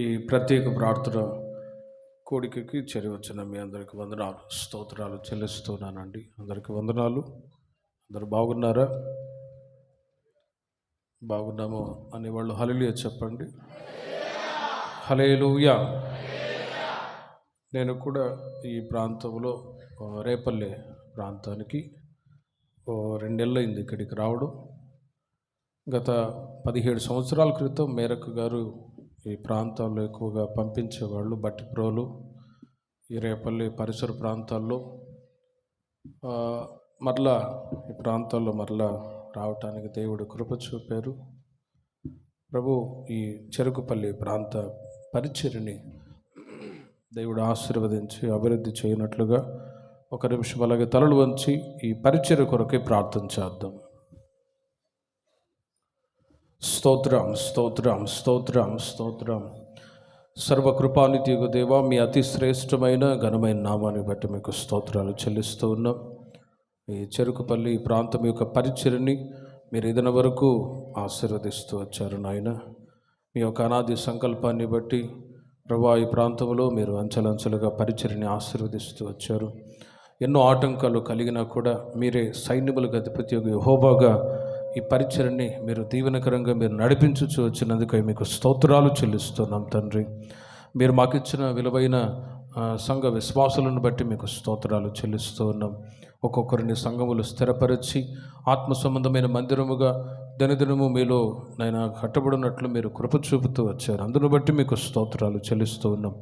ఈ ప్రత్యేక ప్రార్థన కోడికకి చేరి వచ్చిన మీ అందరికి వందనాలు, స్తోత్రాలు చెల్లిస్తున్నానండి. అందరికి వందనాలు. అందరు బాగున్నారా? బాగున్నాము అనేవాళ్ళు హల్లెలూయా చెప్పండి. హల్లెలూయా. నేను కూడా ఈ ప్రాంతంలో రేపల్లె ప్రాంతానికి 2 నెలలైంది ఇక్కడికి రావడం. గత 17 సంవత్సరాల క్రితం మేరకు గారు ఈ ప్రాంతాల్లో ఎక్కువగా పంపించేవాళ్ళు. బట్టిప్రోలు, ఈ రేపల్లి పరిసర ప్రాంతాల్లో మరలా ఈ ప్రాంతాల్లో మరలా రావటానికి దేవుడు కృప చూపారు. ప్రభు ఈ చెరుకుపల్లి ప్రాంత పరిచర్ని దేవుడు ఆశీర్వదించి అభివృద్ధి చేయనట్లుగా ఒక నిమిషం అలాగే తలలు వంచి ఈ పరిచర్య కొరకే ప్రార్థన చేద్దాం. స్తోత్రం, స్తోత్రం, స్తోత్రం, స్తోత్రం. సర్వకృపానిధియగు దేవా, మీ అతి శ్రేష్టమైన ఘనమైన నామాన్ని బట్టి మీకు స్తోత్రాలు చెల్లిస్తూ ఉన్నాం. ఈ చెరుకుపల్లి ప్రాంతం యొక్క పరిచర్ని మీరు ఇదిన వరకు ఆశీర్వదిస్తూ వచ్చారు నాయన. మీ యొక్క అనాది సంకల్పాన్ని బట్టి ప్రభా ఈ ప్రాంతంలో మీరు అంచెలంచెలుగా పరిచర్ని ఆశీర్వదిస్తూ వచ్చారు. ఎన్నో ఆటంకాలు కలిగినా కూడా మీరే సైన్యములకు అధిపతి యెహోవాగా ఈ పరిచర్ని మీరు దీవెనకరంగా మీరు నడిపించుచూ వచ్చినందుకై మీకు స్తోత్రాలు చెల్లిస్తున్నాం తండ్రి. మీరు మాకు ఇచ్చిన విలువైన సంఘ విశ్వాసులను బట్టి మీకు స్తోత్రాలు చెల్లిస్తూ ఉన్నాం. ఒక్కొక్కరిని సంఘములు స్థిరపరిచి ఆత్మ సంబంధమైన మందిరముగా దినదినము మీలో నైనా కట్టబడినట్లు మీరు కృప చూపుతూ వచ్చారు. అందును బట్టి మీకు స్తోత్రాలు చెల్లిస్తూ ఉన్నాం.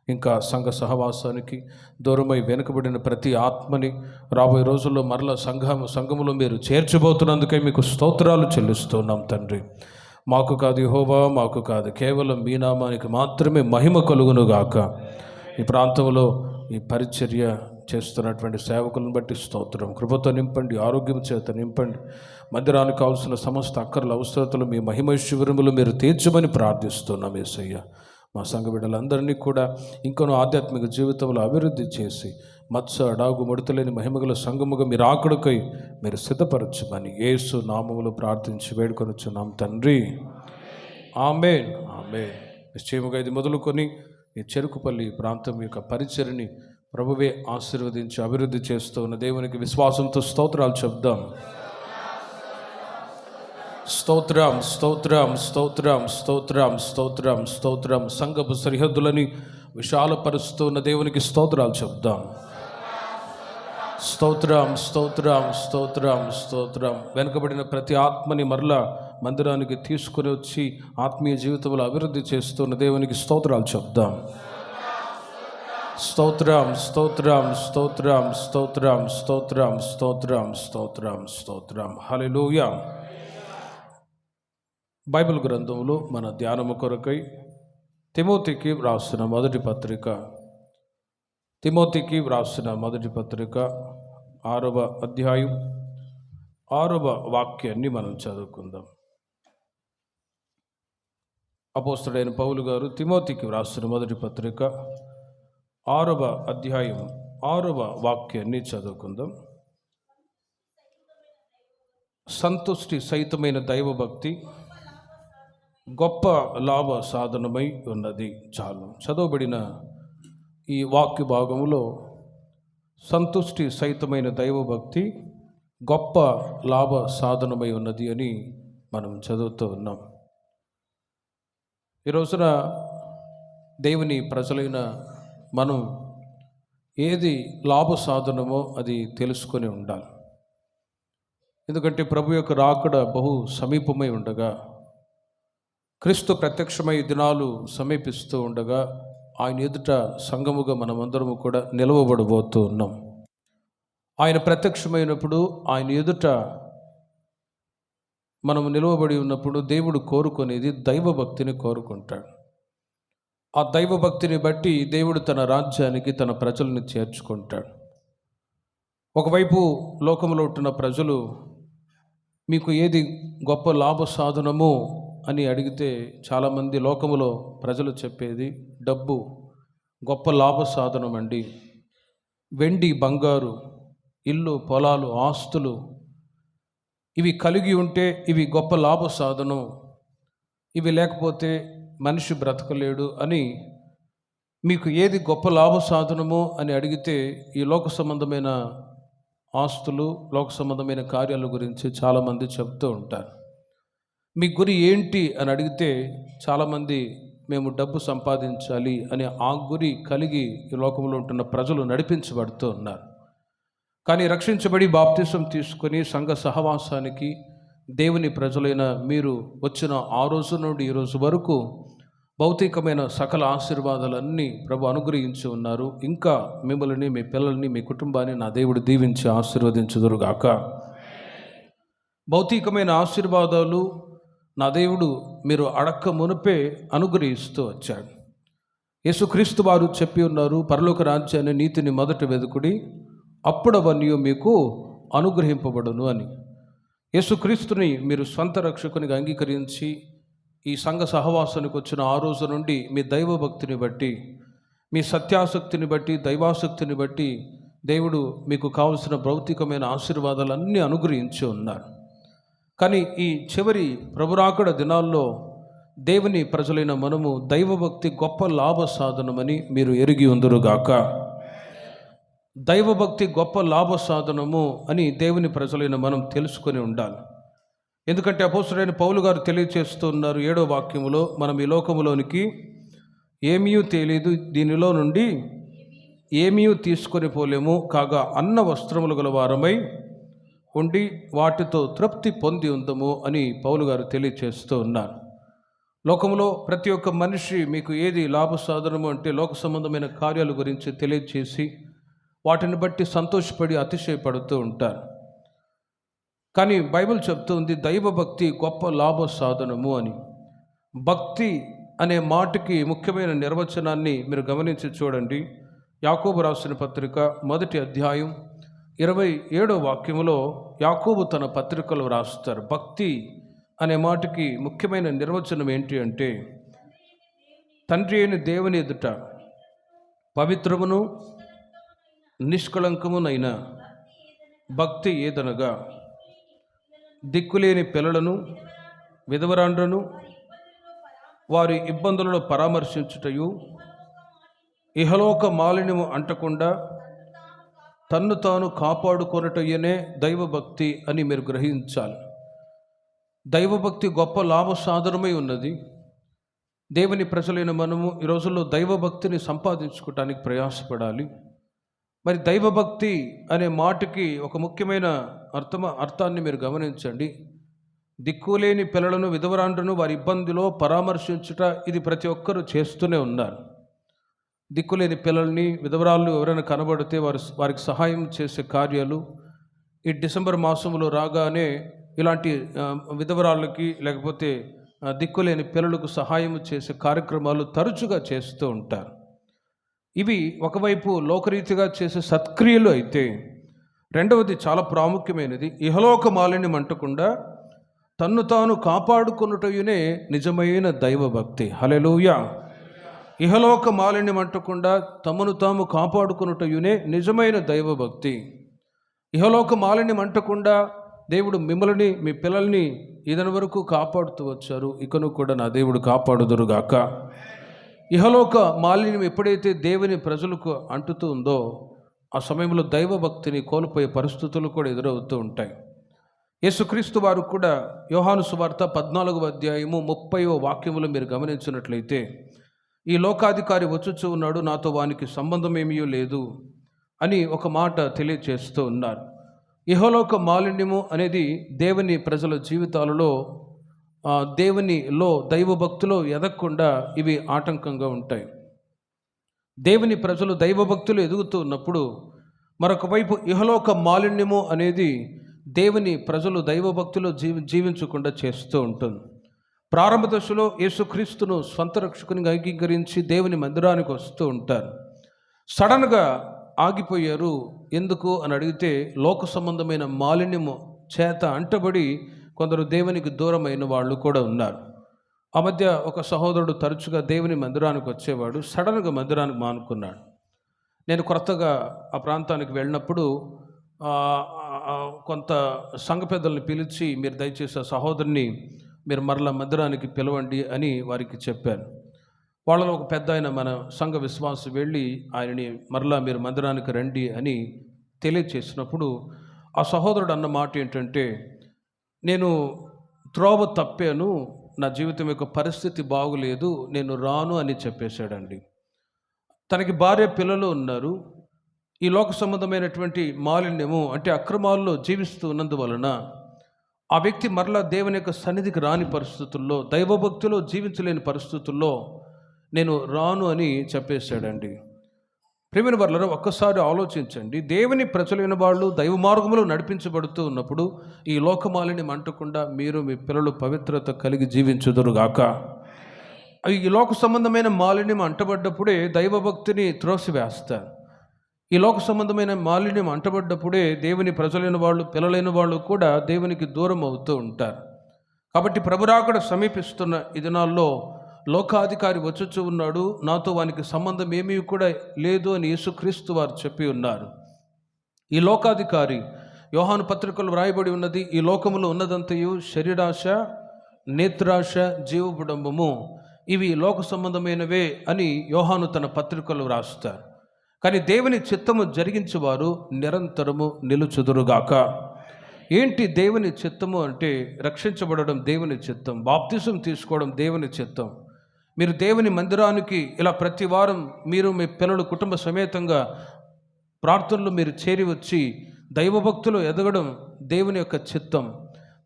ఇంకా సంఘ సహవాసానికి దూరమై వెనుకబడిన ప్రతి ఆత్మని రాబోయే రోజుల్లో మరలా సంఘములో మీరు చేర్చబోతున్నందుకే మీకు స్తోత్రాలు చెల్లిస్తున్నాం తండ్రి. మాకు కాదు యెహోవా, మాకు కాదు, కేవలం మీ నామానికి మాత్రమే మహిమ కలుగునుగాక. ఈ ప్రాంతంలో ఈ పరిచర్య చేస్తున్నటువంటి సేవకులను బట్టి స్తోత్రం. కృపతో నింపండి, ఆరోగ్యం చేత నింపండి. మందిరానికి కావాల్సిన సమస్త అక్కర్ల అవసరతలు మీ మహిమైశ్వర్యములు మీరు తీర్చమని ప్రార్థిస్తున్నాం యేసయ్య. మా సంఘ బిడ్డలందరినీ కూడా ఇంకొన ఆధ్యాత్మిక జీవితంలో అభివృద్ధి చేసి మత్స అడాగు ముడతలేని మహిమగల సంఘముగా మీరు ఆకడుకై మీరు సిద్ధపరచమని యేసు నామములో ప్రార్థించి వేడుకొనుచున్నాం తండ్రి. ఆమేన్, ఆమేన్. నిశ్చయముగా ఇది మొదలుకొని ఈ చెరుకుపల్లి ప్రాంతం యొక్క పరిచర్ని ప్రభువే ఆశీర్వదించి అభివృద్ధి చేస్తూ ఉన్న దేవునికి విశ్వాసంతో స్తోత్రాలు చెప్దాం. స్తోత్రం, స్తోత్రం, స్తోత్రం, స్తోత్రం, స్తోత్రం, స్తోత్రం. సంఘపు సరిహద్దులని విశాలపరుస్తూ ఉన్న దేవునికి స్తోత్రాలు చెప్దాం. స్తోత్రం, స్తోత్రం, స్తోత్రం, స్తోత్రం. వెనుకబడిన ప్రతి ఆత్మని మరలా మందిరానికి తీసుకుని వచ్చి ఆత్మీయ జీవితంలో అభివృద్ధి చేస్తున్న దేవునికి స్తోత్రాలు చెప్దాం. స్తోత్రం, స్తోత్రం, స్తోత్రం, స్తోత్రం, స్తోత్రం, స్తోత్రం, స్తోత్రం, స్తోత్రం. హల్లెలూయా. బైబిల్ గ్రంథంలో మన ధ్యానము కొరకై తిమోతికి వ్రాసిన మొదటి పత్రిక 6వ అధ్యాయం 6వ వాక్యాన్ని మనం చదువుకుందాం. అపోస్తలుడైన పౌలు గారు తిమోతికి వ్రాసిన మొదటి పత్రిక 6వ అధ్యాయం 6వ వాక్యాన్ని చదువుకుందాం. సంతుష్టి సహితమైన దైవభక్తి గొప్ప లాభ సాధనమై ఉన్నది. చాలు. చదవబడిన ఈ వాక్య భాగంలో సంతుష్టి సహితమైన దైవభక్తి గొప్ప లాభ సాధనమై ఉన్నది అని మనం చదువుతూ ఉన్నాం. ఈ రోజున దేవుని ప్రజలైన మనం ఏది లాభ సాధనమో అది తెలుసుకొని ఉండాలి. ఎందుకంటే ప్రభు యొక్క రాకడ బహు సమీపమై ఉండగా, క్రీస్తు ప్రత్యక్షమై దినాలు సమీపిస్తూ ఉండగా ఆయన ఎదుట సంఘముగా మనమందరము కూడా నిలవబడబోతూ ఉన్నాం. ఆయన ప్రత్యక్షమైనప్పుడు ఆయన ఎదుట మనము నిలవబడి ఉన్నప్పుడు దేవుడు కోరుకునేది దైవభక్తిని కోరుకుంటాడు. ఆ దైవభక్తిని బట్టి దేవుడు తన రాజ్యానికి తన ప్రజలను చేర్చుకుంటాడు. ఒకవైపు లోకంలో ఉంటున్న ప్రజలు మీకు ఏది గొప్ప లాభ సాధనము అని అడిగితే చాలామంది లోకములో ప్రజలు చెప్పేది డబ్బు గొప్ప లాభ సాధనం అండి. వెండి, బంగారు, ఇల్లు, పొలాలు, ఆస్తులు ఇవి కలిగి ఉంటే ఇవి గొప్ప లాభ సాధనం. ఇవి లేకపోతే మనిషి బ్రతకలేడు అని మీకు ఏది గొప్ప లాభ సాధనమో అని అడిగితే ఈ లోక సంబంధమైన ఆస్తులు, లోక సంబంధమైన కార్యాల గురించి చాలామంది చెప్తూ ఉంటారు. మీ గురి ఏంటి అని అడిగితే చాలామంది మేము డబ్బు సంపాదించాలి అనే ఆ గురి కలిగి ఈ లోకంలో ఉంటున్న ప్రజలు నడిపించబడుతూ ఉన్నారు. కానీ రక్షించబడి బాప్తిసం తీసుకొని సంఘ సహవాసానికి దేవుని ప్రజలైన మీరు వచ్చిన ఆ రోజు నుండి ఈ రోజు వరకు భౌతికమైన సకల ఆశీర్వాదాలన్నీ ప్రభు అనుగ్రహించి ఉన్నారు. ఇంకా మిమ్మల్ని, మీ పిల్లల్ని, మీ కుటుంబాన్ని నా దేవుడు దీవించి ఆశీర్వదించుదురుగాక. భౌతికమైన ఆశీర్వాదాలు నా దేవుడు మీరు అడక్క మునిపే అనుగ్రహిస్తూ వచ్చాడు. యేసుక్రీస్తు వారు చెప్పి ఉన్నారు, పరలోక రాజ్యాన్ని నీతిని మొదట వెదుకుడి, అప్పుడు అవన్నీ మీకు అనుగ్రహింపబడును అని. యేసుక్రీస్తుని మీరు స్వంత రక్షకునిగా అంగీకరించి ఈ సంఘ సహవాసానికి వచ్చిన ఆ రోజు నుండి మీ దైవభక్తిని బట్టి, మీ సత్యాసక్తిని బట్టి, దైవాసక్తిని బట్టి దేవుడు మీకు కావలసిన భౌతికమైన ఆశీర్వాదాలన్నీ అనుగ్రహించి ఉన్నారు. కానీ ఈ చివరి ప్రభురాకడ దినాల్లో దేవుని ప్రజలైన మనము దైవభక్తి గొప్ప లాభ సాధనమని మీరు ఎరిగి ఉందురుగాక. దైవభక్తి గొప్ప లాభ సాధనము అని దేవుని ప్రజలైన మనం తెలుసుకొని ఉండాలి. ఎందుకంటే అపోస్తలుడైన పౌలు గారు తెలియచేస్తున్నారు 7వ వాక్యములో, మనం ఈ లోకములోనికి ఏమీ తెలియదు, దీనిలో నుండి ఏమీ తీసుకొని పోలేము, కాగా అన్న వస్త్రములు గల వారమై ఉండి వాటితో తృప్తి పొంది ఉందము అని పౌలు గారు తెలియచేస్తూ ఉన్నారు. లోకంలో ప్రతి ఒక్క మనిషి మీకు ఏది లాభ సాధనము అంటే లోక సంబంధమైన కార్యాల గురించి తెలియచేసి వాటిని బట్టి సంతోషపడి అతిశయపడుతూ ఉంటారు. కానీ బైబిల్ చెప్తుంది దైవభక్తి గొప్ప లాభ సాధనము అని. భక్తి అనే మాటకి ముఖ్యమైన నిర్వచనాన్ని మీరు గమనించి చూడండి. యాకోబు రాసిన పత్రిక 1వ అధ్యాయం 27వ వాక్యములో యాకోబు తన పత్రికలో రాస్తారు. భక్తి అనే మాటకి ముఖ్యమైన నిర్వచనం ఏంటి అంటే, తండ్రి అయిన దేవుని ఎదుట పవిత్రమును నిష్కళంకమునైన భక్తి ఏదనగా దిక్కులేని పిల్లలను, విధవరాండ్రను వారి ఇబ్బందులను పరామర్శించుటయు, ఇహలోక మాలిన్యము అంటకుండా తన్ను తాను కాపాడుకొనుటయనే దైవభక్తి అని మీరు గ్రహించాలి. దైవభక్తి గొప్ప లాభ సాధనమై ఉన్నది. దేవుని ప్రజలైన మనము ఈ రోజుల్లో దైవభక్తిని సంపాదించుకోవటానికి ప్రయాసపడాలి. మరి దైవభక్తి అనే మాటకి ఒక ముఖ్యమైన అర్థాన్ని మీరు గమనించండి. దిక్కులేని పిల్లలను, విధవరాండ్రను వారి ఇబ్బందిలో పరామర్శించుట, ఇది ప్రతి ఒక్కరూ చేస్తూనే ఉన్నారు. దిక్కులేని పిల్లల్ని, విధవరాళ్ళు ఎవరైనా కనబడితే వారికి సహాయం చేసే కార్యాలు ఈ డిసెంబర్ మాసంలో రాగానే ఇలాంటి విధవరాళ్ళకి లేకపోతే దిక్కులేని పిల్లలకు సహాయం చేసే కార్యక్రమాలు తరచుగా చేస్తూ ఉంటారు. ఇవి ఒకవైపు లోకరీతిగా చేసే సత్క్రియలు అయితే, రెండవది చాలా ప్రాముఖ్యమైనది, ఇహలోక మాలిన్యం అంటకుండా తన్ను తాను కాపాడుకొనుటయునే నిజమైన దైవభక్తి. హల్లెలూయా. ఇహలోక మాలిన్యం అంటకుండా తమను తాము కాపాడుకొనుటయునే నిజమైన దైవభక్తి. ఇహలోక మాలిన్యం అంటకుండా దేవుడు మిమ్మల్ని, మీ పిల్లల్ని ఇదన వరకు కాపాడుతూ వచ్చారు, ఇకను కూడా నా దేవుడు కాపాడుదురుగాక. ఇహలోక మాలిన్యం ఎప్పుడైతే దేవుని ప్రజలకు అంటుతూ ఉందో ఆ సమయంలో దైవభక్తిని కోల్పోయే పరిస్థితులు కూడా ఎదురవుతూ ఉంటాయి. యేసుక్రీస్తు వారు కూడా యోహాను సువార్త 14వ అధ్యాయము 30వ వాక్యములో మీరు గమనించినట్లయితే, ఈ లోకాధికారి వచ్చుచూ ఉన్నాడు, నాతో వానికి సంబంధం ఏమీ లేదు అని ఒక మాట తెలియచేస్తూ ఉన్నారు. ఇహలోక మాలిన్యము అనేది దేవుని ప్రజల జీవితాలలో దేవునిలో దైవభక్తిలో ఎదగకుండా ఇవి ఆటంకంగా ఉంటాయి. దేవుని ప్రజలు దైవభక్తులు ఎదుగుతూ ఉన్నప్పుడు మరొక వైపు ఇహలోక మాలిన్యము అనేది దేవుని ప్రజలు దైవభక్తిలో జీవించకుండా చేస్తూ ఉంటుంది. ప్రారంభ దశలో యేసుక్రీస్తును స్వంత రక్షకునిగా అంగీకరించి దేవుని మందిరానికి వస్తూ ఉంటారు. సడన్గా ఆగిపోయారు. ఎందుకు అని అడిగితే, లోక సంబంధమైన మాలిన్యము చేత అంటబడి కొందరు దేవునికి దూరమైన వాళ్ళు కూడా ఉన్నారు. ఆ మధ్య ఒక సహోదరుడు తరచుగా దేవుని మందిరానికి వచ్చేవాడు, సడన్గా మందిరానికి మానుకున్నాడు. నేను కొత్తగా ఆ ప్రాంతానికి వెళ్ళినప్పుడు కొంత సంఘ పెద్దల్ని పిలిచి, మీరు దయచేసి ఆ సహోదరుని మీరు మరలా మందిరానికి పిలవండి అని వారికి చెప్పాను. వాళ్ళలో ఒక పెద్ద ఆయన మన సంఘ విశ్వాసం వెళ్ళి ఆయనని మరలా మీరు మందిరానికి రండి అని తెలియచేసినప్పుడు ఆ సహోదరుడు అన్న మాట ఏంటంటే, నేను త్రోవ తప్పాను, నా జీవితం యొక్క పరిస్థితి బాగులేదు, నేను రాను అని చెప్పేశాడండి. తనకి భార్య పిల్లలు ఉన్నారు. ఈ లోక సంబంధమైనటువంటి మాలిన్యము అంటే అక్రమాల్లో జీవిస్తూ ఉన్నందువలన ఆ వ్యక్తి మరలా దేవుని యొక్క సన్నిధికి రాని పరిస్థితుల్లో, దైవభక్తిలో జీవించలేని పరిస్థితుల్లో నేను రాను అని చెప్పేశాడండి. ప్రియమైన వారలారా, ఒక్కసారి ఆలోచించండి. దేవుని ప్రజలైన వాళ్ళు దైవ మార్గంలో నడిపించబడుతూ ఉన్నప్పుడు ఈ లోకమాలిన్యం అంటకుండా మీరు మీ పిల్లలు పవిత్రత కలిగి జీవించుదురుగాక. ఈ లోక సంబంధమైన మాలిన్యం అంటబడ్డప్పుడే దైవభక్తిని త్రోసివేస్తారు. ఈ లోక సంబంధమైన మాలిన్యం అంటబడ్డప్పుడే దేవుని ప్రజలైన వాళ్ళు, పిల్లలైన వాళ్ళు కూడా దేవునికి దూరం అవుతూ ఉంటారు. కాబట్టి ప్రభురాకడ సమీపిస్తున్న ఈ దినాల్లో లోకాధికారి వచ్చుచూ ఉన్నాడు, నాతో వానికి సంబంధం ఏమీ కూడా లేదు అని యేసుక్రీస్తు వారు చెప్పి ఉన్నారు. ఈ లోకాధికారి యోహాను పత్రికలు వ్రాయబడి ఉన్నది, ఈ లోకములో ఉన్నదంతయు శరీరాశ, నేత్రాశ, జీవబుడంబము, ఇవి లోక సంబంధమైనవే అని యోహాను తన పత్రికలు వ్రాస్తారు. కానీ దేవుని చిత్తము జరిగించేవారు నిరంతరము నిలుచుదురుగాక. ఏంటి దేవుని చిత్తము అంటే, రక్షించబడడం దేవుని చిత్తం, బాప్తిసం తీసుకోవడం దేవుని చిత్తం. మీరు దేవుని మందిరానికి ఇలా ప్రతి వారం మీరు మీ పిల్లలు కుటుంబ సమేతంగా ప్రార్థనలు మీరు చేరి వచ్చి దైవభక్తులు ఎదగడం దేవుని యొక్క చిత్తం.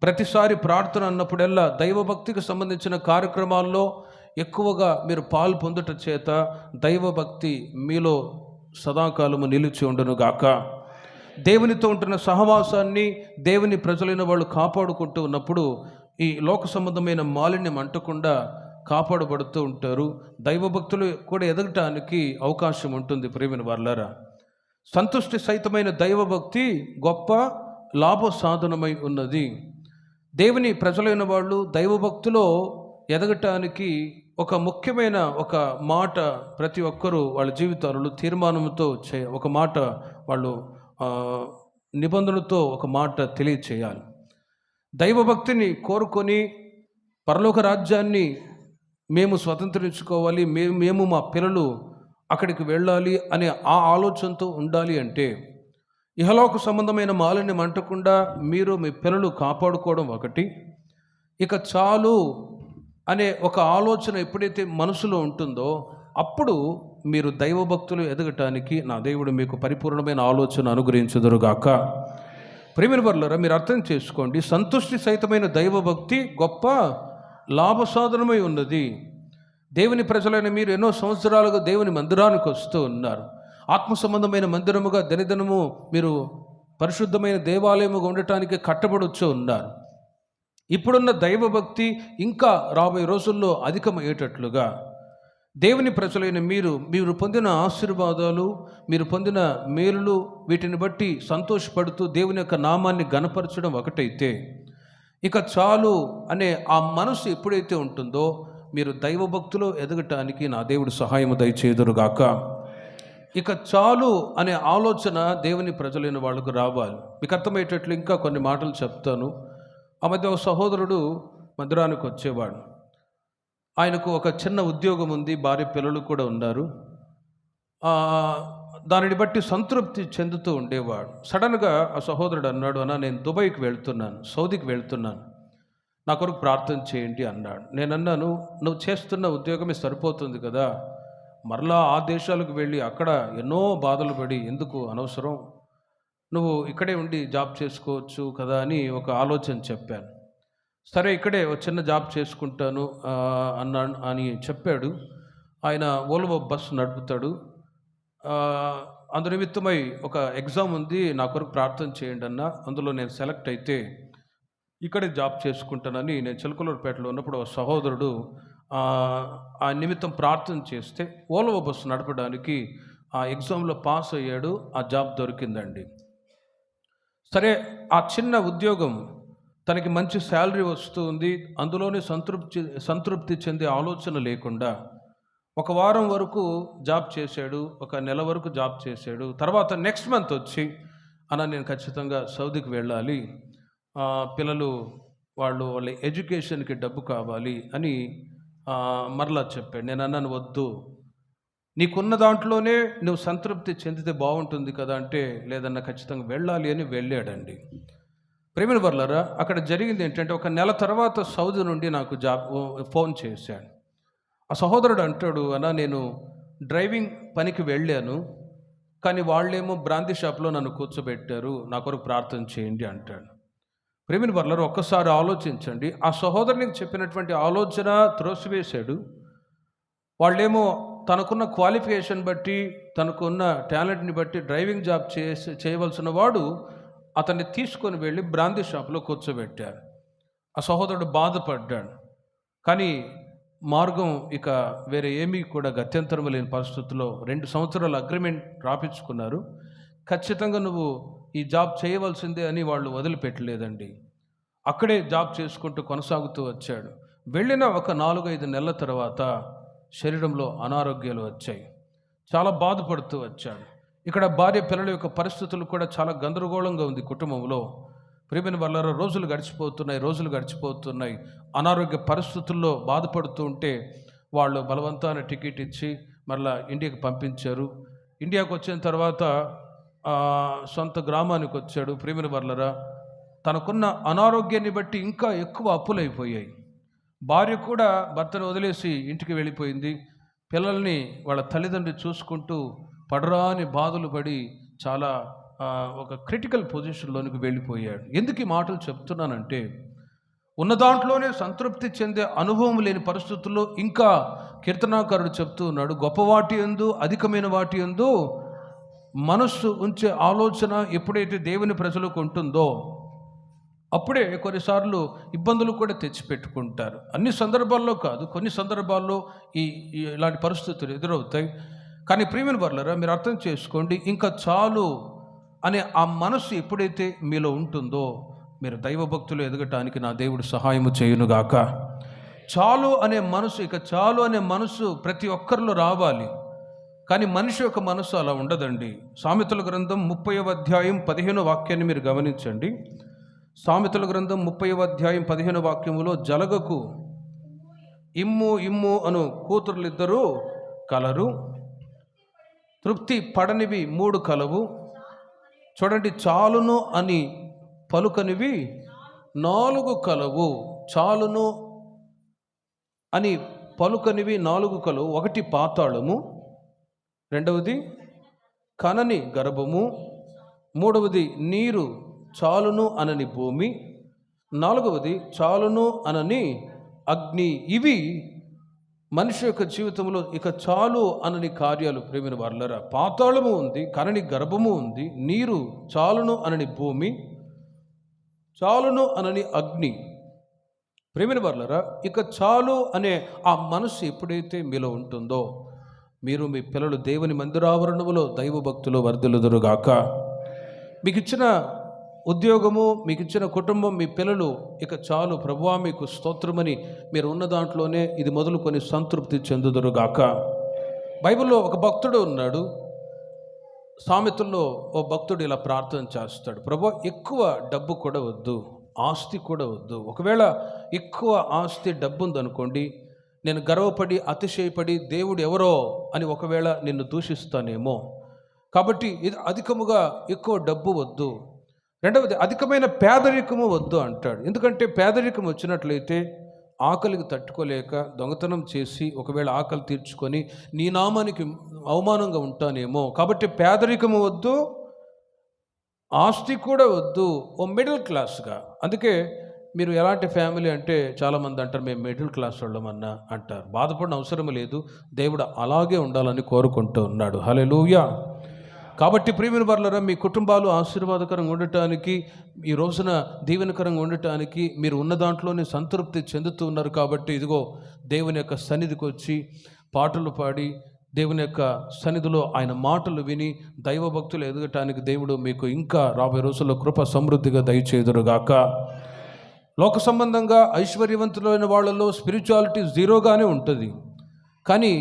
ప్రతిసారి ప్రార్థన అన్నప్పుడల్లా దైవభక్తికి సంబంధించిన కార్యక్రమాల్లో ఎక్కువగా మీరు పాలు పొందుట చేత దైవభక్తి మీలో సదాకాలము నిలిచి ఉండునుగాక. దేవునితో ఉంటున్న సహవాసాన్ని దేవుని ప్రజలైన వాళ్ళు కాపాడుకుంటూ ఉన్నప్పుడు ఈ లోక సంబంధమైన మాలిన్యం అంటకుండా కాపాడబడుతూ ఉంటారు. దైవభక్తులు కూడా ఎదగటానికి అవకాశం ఉంటుంది. ప్రియమైన వారలారా, సంతుష్టి సహితమైన దైవభక్తి గొప్ప లాభ సాధనమై ఉన్నది. దేవుని ప్రజలైన వాళ్ళు దైవభక్తిలో ఎదగటానికి ఒక ముఖ్యమైన ఒక మాట ప్రతి ఒక్కరూ వాళ్ళ జీవితాలలో తీర్మానంతో ఒక మాట వాళ్ళు నిబంధనతో ఒక మాట తెలియచేయాలి. దైవభక్తిని కోరుకొని పరలోక రాజ్యాన్ని మేము స్వతంత్రించుకోవాలి, మేము మా పిల్లలు అక్కడికి వెళ్ళాలి అనే ఆ ఆలోచనతో ఉండాలి అంటే ఇహలోక సంబంధమైన మాలిన్యం అంటకుండా మీరు మీ పిల్లలు కాపాడుకోవడం ఒకటి. ఇక చాలు అనే ఒక ఆలోచన ఎప్పుడైతే మనసులో ఉంటుందో అప్పుడు మీరు దైవభక్తులు ఎదగటానికి నా దేవుడు మీకు పరిపూర్ణమైన ఆలోచన అనుగ్రహించుదురుగాక. ప్రియమైన వారలారా, మీరు అర్థం చేసుకోండి, సంతుష్టి సహితమైన దైవభక్తి గొప్ప లాభసాధనమై ఉన్నది. దేవుని ప్రజలైన మీరు ఎన్నో సంవత్సరాలుగా దేవుని మందిరానికి వస్తూ ఉన్నారు. ఆత్మ సంబంధమైన మందిరముగా దినదినము మీరు పరిశుద్ధమైన దేవాలయముగా ఉండటానికి కట్టబడొచ్చు ఉన్నారు. ఇప్పుడున్న దైవభక్తి ఇంకా రాబోయే రోజుల్లో అధికమయ్యేటట్లుగా దేవుని ప్రజలైన మీరు పొందిన ఆశీర్వాదాలు, మీరు పొందిన మేలులు, వీటిని బట్టి సంతోషపడుతూ దేవుని యొక్క నామాన్ని ఘనపరచడం ఒకటైతే, ఇక చాలు అనే ఆ మనసు ఎప్పుడైతే ఉంటుందో మీరు దైవభక్తిలో ఎదగటానికి నా దేవుడు సహాయము దయచేదురుగాక. ఇక చాలు అనే ఆలోచన దేవుని ప్రజలైన వాళ్ళకు రావాలి. మీకు అర్థమయ్యేటట్లు ఇంకా కొన్ని మాటలు చెప్తాను. ఆ మధ్య ఒక సహోదరుడు మందిరానికి వచ్చేవాడు. ఆయనకు ఒక చిన్న ఉద్యోగం ఉంది, భార్య పిల్లలు కూడా ఉన్నారు. దానిని బట్టి సంతృప్తి చెందుతూ ఉండేవాడు. సడన్గా ఆ సహోదరుడు అన్నాడు, అన్నా నేను దుబాయ్కి వెళ్తున్నాను, సౌదీకి వెళ్తున్నాను, నా కొరకు ప్రార్థన చేయండి అన్నాడు. నేను అన్నాను, నువ్వు చేస్తున్న ఉద్యోగమే సరిపోతుంది కదా, మరలా ఆ దేశాలకు వెళ్ళి అక్కడ ఎన్నో బాధలు పడి ఎందుకు అనవసరం, నువ్వు ఇక్కడే ఉండి జాబ్ చేసుకోవచ్చు కదా అని ఒక ఆలోచన చెప్పాను. సరే ఇక్కడే ఒక చిన్న జాబ్ చేసుకుంటాను అని చెప్పాడు. ఆయన ఓల్వో బస్సు నడుపుతాడు. అందు నిమిత్తమై ఒక ఎగ్జామ్ ఉంది, నా కొరకు ప్రార్థన చేయండి అన్న, అందులో నేను సెలెక్ట్ అయితే ఇక్కడే జాబ్ చేసుకుంటానని నేను చిలకలూరుపేటలో ఉన్నప్పుడు ఒక సహోదరుడు ఆ నిమిత్తం ప్రార్థన చేస్తే ఓల్వో బస్సు నడపడానికి ఆ ఎగ్జామ్లో పాస్ అయ్యాడు, ఆ జాబ్ దొరికిందండి. సరే ఆ చిన్న ఉద్యోగం తనకి మంచి శాలరీ వస్తుంది, అందులోనే సంతృప్తి చెందే ఆలోచన లేకుండా ఒక వారం వరకు జాబ్ చేశాడు, ఒక నెల వరకు జాబ్ చేశాడు. తర్వాత నెక్స్ట్ మంత్ వచ్చి అన్న నేను ఖచ్చితంగా సౌదీకి వెళ్ళాలి, పిల్లలు వాళ్ళ ఎడ్యుకేషన్కి డబ్బు కావాలి అని మరలా చెప్పాడు. నేను అన్నాను, వద్దు, నీకున్న దాంట్లోనే నువ్వు సంతృప్తి చెందితే బాగుంటుంది కదా అంటే, లేదన్నా ఖచ్చితంగా వెళ్ళాలి అని వెళ్ళాడండి. ప్రేమిన వర్లారా, అక్కడ జరిగింది ఏంటంటే, ఒక నెల తర్వాత సౌదీ నుండి నాకు ఫోన్ చేశాడు. ఆ సహోదరుడు అంటాడు, అన్నా నేను డ్రైవింగ్ పనికి వెళ్ళాను, కానీ వాళ్ళేమో బ్రాందీ షాప్లో నన్ను కూర్చోబెట్టారు, నా కొరకు ప్రార్థన చేయండి అంటాడు. ప్రేమిన వర్లారా, ఒక్కసారి ఆలోచించండి. ఆ సహోదరునికి చెప్పినటువంటి ఆలోచన త్రోసివేశాడు. వాళ్ళేమో తనకున్న క్వాలిఫికేషన్ బట్టి, తనకున్న టాలెంట్ని బట్టి డ్రైవింగ్ జాబ్ చేయవలసిన వాడు అతన్ని తీసుకొని వెళ్ళి బ్రాందీ షాప్లో కూర్చోబెట్టారు. ఆ సహోదరుడు బాధపడ్డాడు. కానీ మార్గం ఇక వేరే ఏమీ కూడా గత్యంతరం లేని పరిస్థితుల్లో 2 సంవత్సరాల అగ్రిమెంట్ రాపించుకున్నారు. ఖచ్చితంగా నువ్వు ఈ జాబ్ చేయవలసిందే అని వాళ్ళు వదిలిపెట్టలేదండి. అక్కడే జాబ్ చేసుకుంటూ కొనసాగుతూ వచ్చాడు. వెళ్ళిన ఒక 4-5 నెలల తర్వాత శరీరంలో అనారోగ్యాలు వచ్చాయి. చాలా బాధపడుతూ వచ్చాడు. ఇక్కడ భార్య పిల్లల యొక్క పరిస్థితులు కూడా చాలా గందరగోళంగా ఉంది కుటుంబంలో. ప్రియమైన వాళ్ళ రోజులు గడిచిపోతున్నాయి. అనారోగ్య పరిస్థితుల్లో బాధపడుతూ ఉంటే వాళ్ళు బలవంతాన టికెట్ ఇచ్చి మరలా ఇండియాకి పంపించారు. ఇండియాకు వచ్చిన తర్వాత సొంత గ్రామానికి వచ్చాడు. ప్రియమైన వాళ్ళరా, తనకున్న అనారోగ్యాన్ని బట్టి ఇంకా ఎక్కువ అప్పులైపోయాయి. భార్య కూడా భర్తను వదిలేసి ఇంటికి వెళ్ళిపోయింది. పిల్లల్ని వాళ్ళ తల్లిదండ్రులు చూసుకుంటూ పడరాని బాధలు పడి చాలా ఒక క్రిటికల్ పొజిషన్లోనికి వెళ్ళిపోయాడు. ఎందుకు ఈ మాటలు చెప్తున్నానంటే, ఉన్న దాంట్లోనే సంతృప్తి చెందే అనుభవం లేని పరిస్థితుల్లో ఇంకా కీర్తనాకారుడు చెప్తూ ఉన్నాడు, గొప్ప వాటి యందు అధికమైన వాటి యందు మనస్సు ఉంచే ఆలోచన ఎప్పుడైతే దేవుని ప్రజలకు ఉంటుందో అప్పుడే కొన్నిసార్లు ఇబ్బందులు కూడా తెచ్చిపెట్టుకుంటారు. అన్ని సందర్భాల్లో కాదు, కొన్ని సందర్భాల్లో ఇలాంటి పరిస్థితులు ఎదురవుతాయి. కానీ ప్రియమైన వర్లారా, మీరు అర్థం చేసుకోండి, ఇంకా చాలు అనే ఆ మనస్సు ఎప్పుడైతే మీలో ఉంటుందో మీరు దైవభక్తులు ఎదగటానికి నా దేవుడు సహాయము చేయునుగాక. చాలు అనే మనసు ప్రతి ఒక్కరిలో రావాలి. కానీ మనిషి యొక్క మనసు అలా ఉండదండి. సామెతల గ్రంథం 30వ అధ్యాయం 15వ వాక్యాన్ని మీరు గమనించండి. సామెతల గ్రంథం 30వ అధ్యాయం 15వ వాక్యములో, జలగకు ఇమ్ము ఇమ్ము అను కూతురులిద్దరూ కలరు, తృప్తి పడనివి 3 కలవు. చూడండి, చాలును అని పలుకనివి 4 కలవు. చాలును అని పలుకనివి 4 కలవు. 1 పాతాళము, 2వది కనని గర్భము, 3వది నీరు చాలును అనని భూమి, 4వది చాలును అనని అగ్ని. ఇవి మనిషి యొక్క జీవితంలో ఇక చాలు అనని కార్యాలు. ప్రేమిన వర్లరా, పాతాళము ఉంది, కనని గర్భము ఉంది, నీరు చాలును అనని భూమి, చాలును అనని అగ్ని. ప్రేమిన వర్లరా, ఇక చాలు అనే ఆ మనసు ఎప్పుడైతే మీలో ఉంటుందో మీరు మీ పిల్లలు దేవుని మందిరావరణములో దైవ భక్తులు వర్ధిల్లుదురుగాక. మీకు ఇచ్చిన ఉద్యోగము, మీకు ఇచ్చిన కుటుంబం, మీ పిల్లలు ఇక చాలు ప్రభువా మీకు స్తోత్రమని మీరు ఉన్న దాంట్లోనే ఇది మొదలుకొని సంతృప్తి చెందుదురుగాక. బైబిల్లో ఒక భక్తుడు ఉన్నాడు. సామెతల్లో ఓ భక్తుడు ఇలా ప్రార్థన చేస్తాడు, ప్రభువా ఎక్కువ డబ్బు కూడా వద్దు, ఆస్తి కూడా వద్దు. ఒకవేళ ఎక్కువ ఆస్తి డబ్బు ఉందనుకోండి, నేను గర్వపడి అతిశయపడి దేవుడు ఎవరో అని ఒకవేళ నిన్ను దూషిస్తానేమో. కాబట్టి ఇది అధికముగా ఎక్కువ డబ్బు వద్దు. 2వది అధికమైన పేదరికము వద్దు అంటాడు. ఎందుకంటే పేదరికం వచ్చినట్లయితే ఆకలికి తట్టుకోలేక దొంగతనం చేసి ఒకవేళ ఆకలి తీర్చుకొని నీ నామానికి అవమానంగా ఉంటానేమో. కాబట్టి పేదరికము వద్దు, ఆస్తి కూడా వద్దు, ఓ మిడిల్ క్లాస్గా. అందుకే మీరు ఎలాంటి ఫ్యామిలీ అంటే చాలామంది అంటారు మేము మిడిల్ క్లాస్ వాళ్ళమన్నా అంటారు. బాధపడిన అవసరం లేదు, దేవుడు అలాగే ఉండాలని కోరుకుంటూ ఉన్నాడు. హల్లెలూయా. కాబట్టి ప్రియమైన వర్లరా, మీ కుటుంబాలు ఆశీర్వాదకరంగా ఉండటానికి, ఈ రోజున దీవెనకరంగా ఉండటానికి మీరు ఉన్న దాంట్లోనే సంతృప్తి చెందుతూ ఉన్నారు. కాబట్టి ఇదిగో దేవుని యొక్క సన్నిధికి వచ్చి పాటలు పాడి దేవుని యొక్క సన్నిధిలో ఆయన మాటలు విని దైవభక్తులు ఎదగటానికి దేవుడు మీకు ఇంకా రాబోయే రోజుల్లో కృప సమృద్ధిగా దయచేదురుగాక. లోక సంబంధంగా ఐశ్వర్యవంతులైన వాళ్ళలో స్పిరిచువాలిటీ జీరోగానే ఉంటుంది. కానీ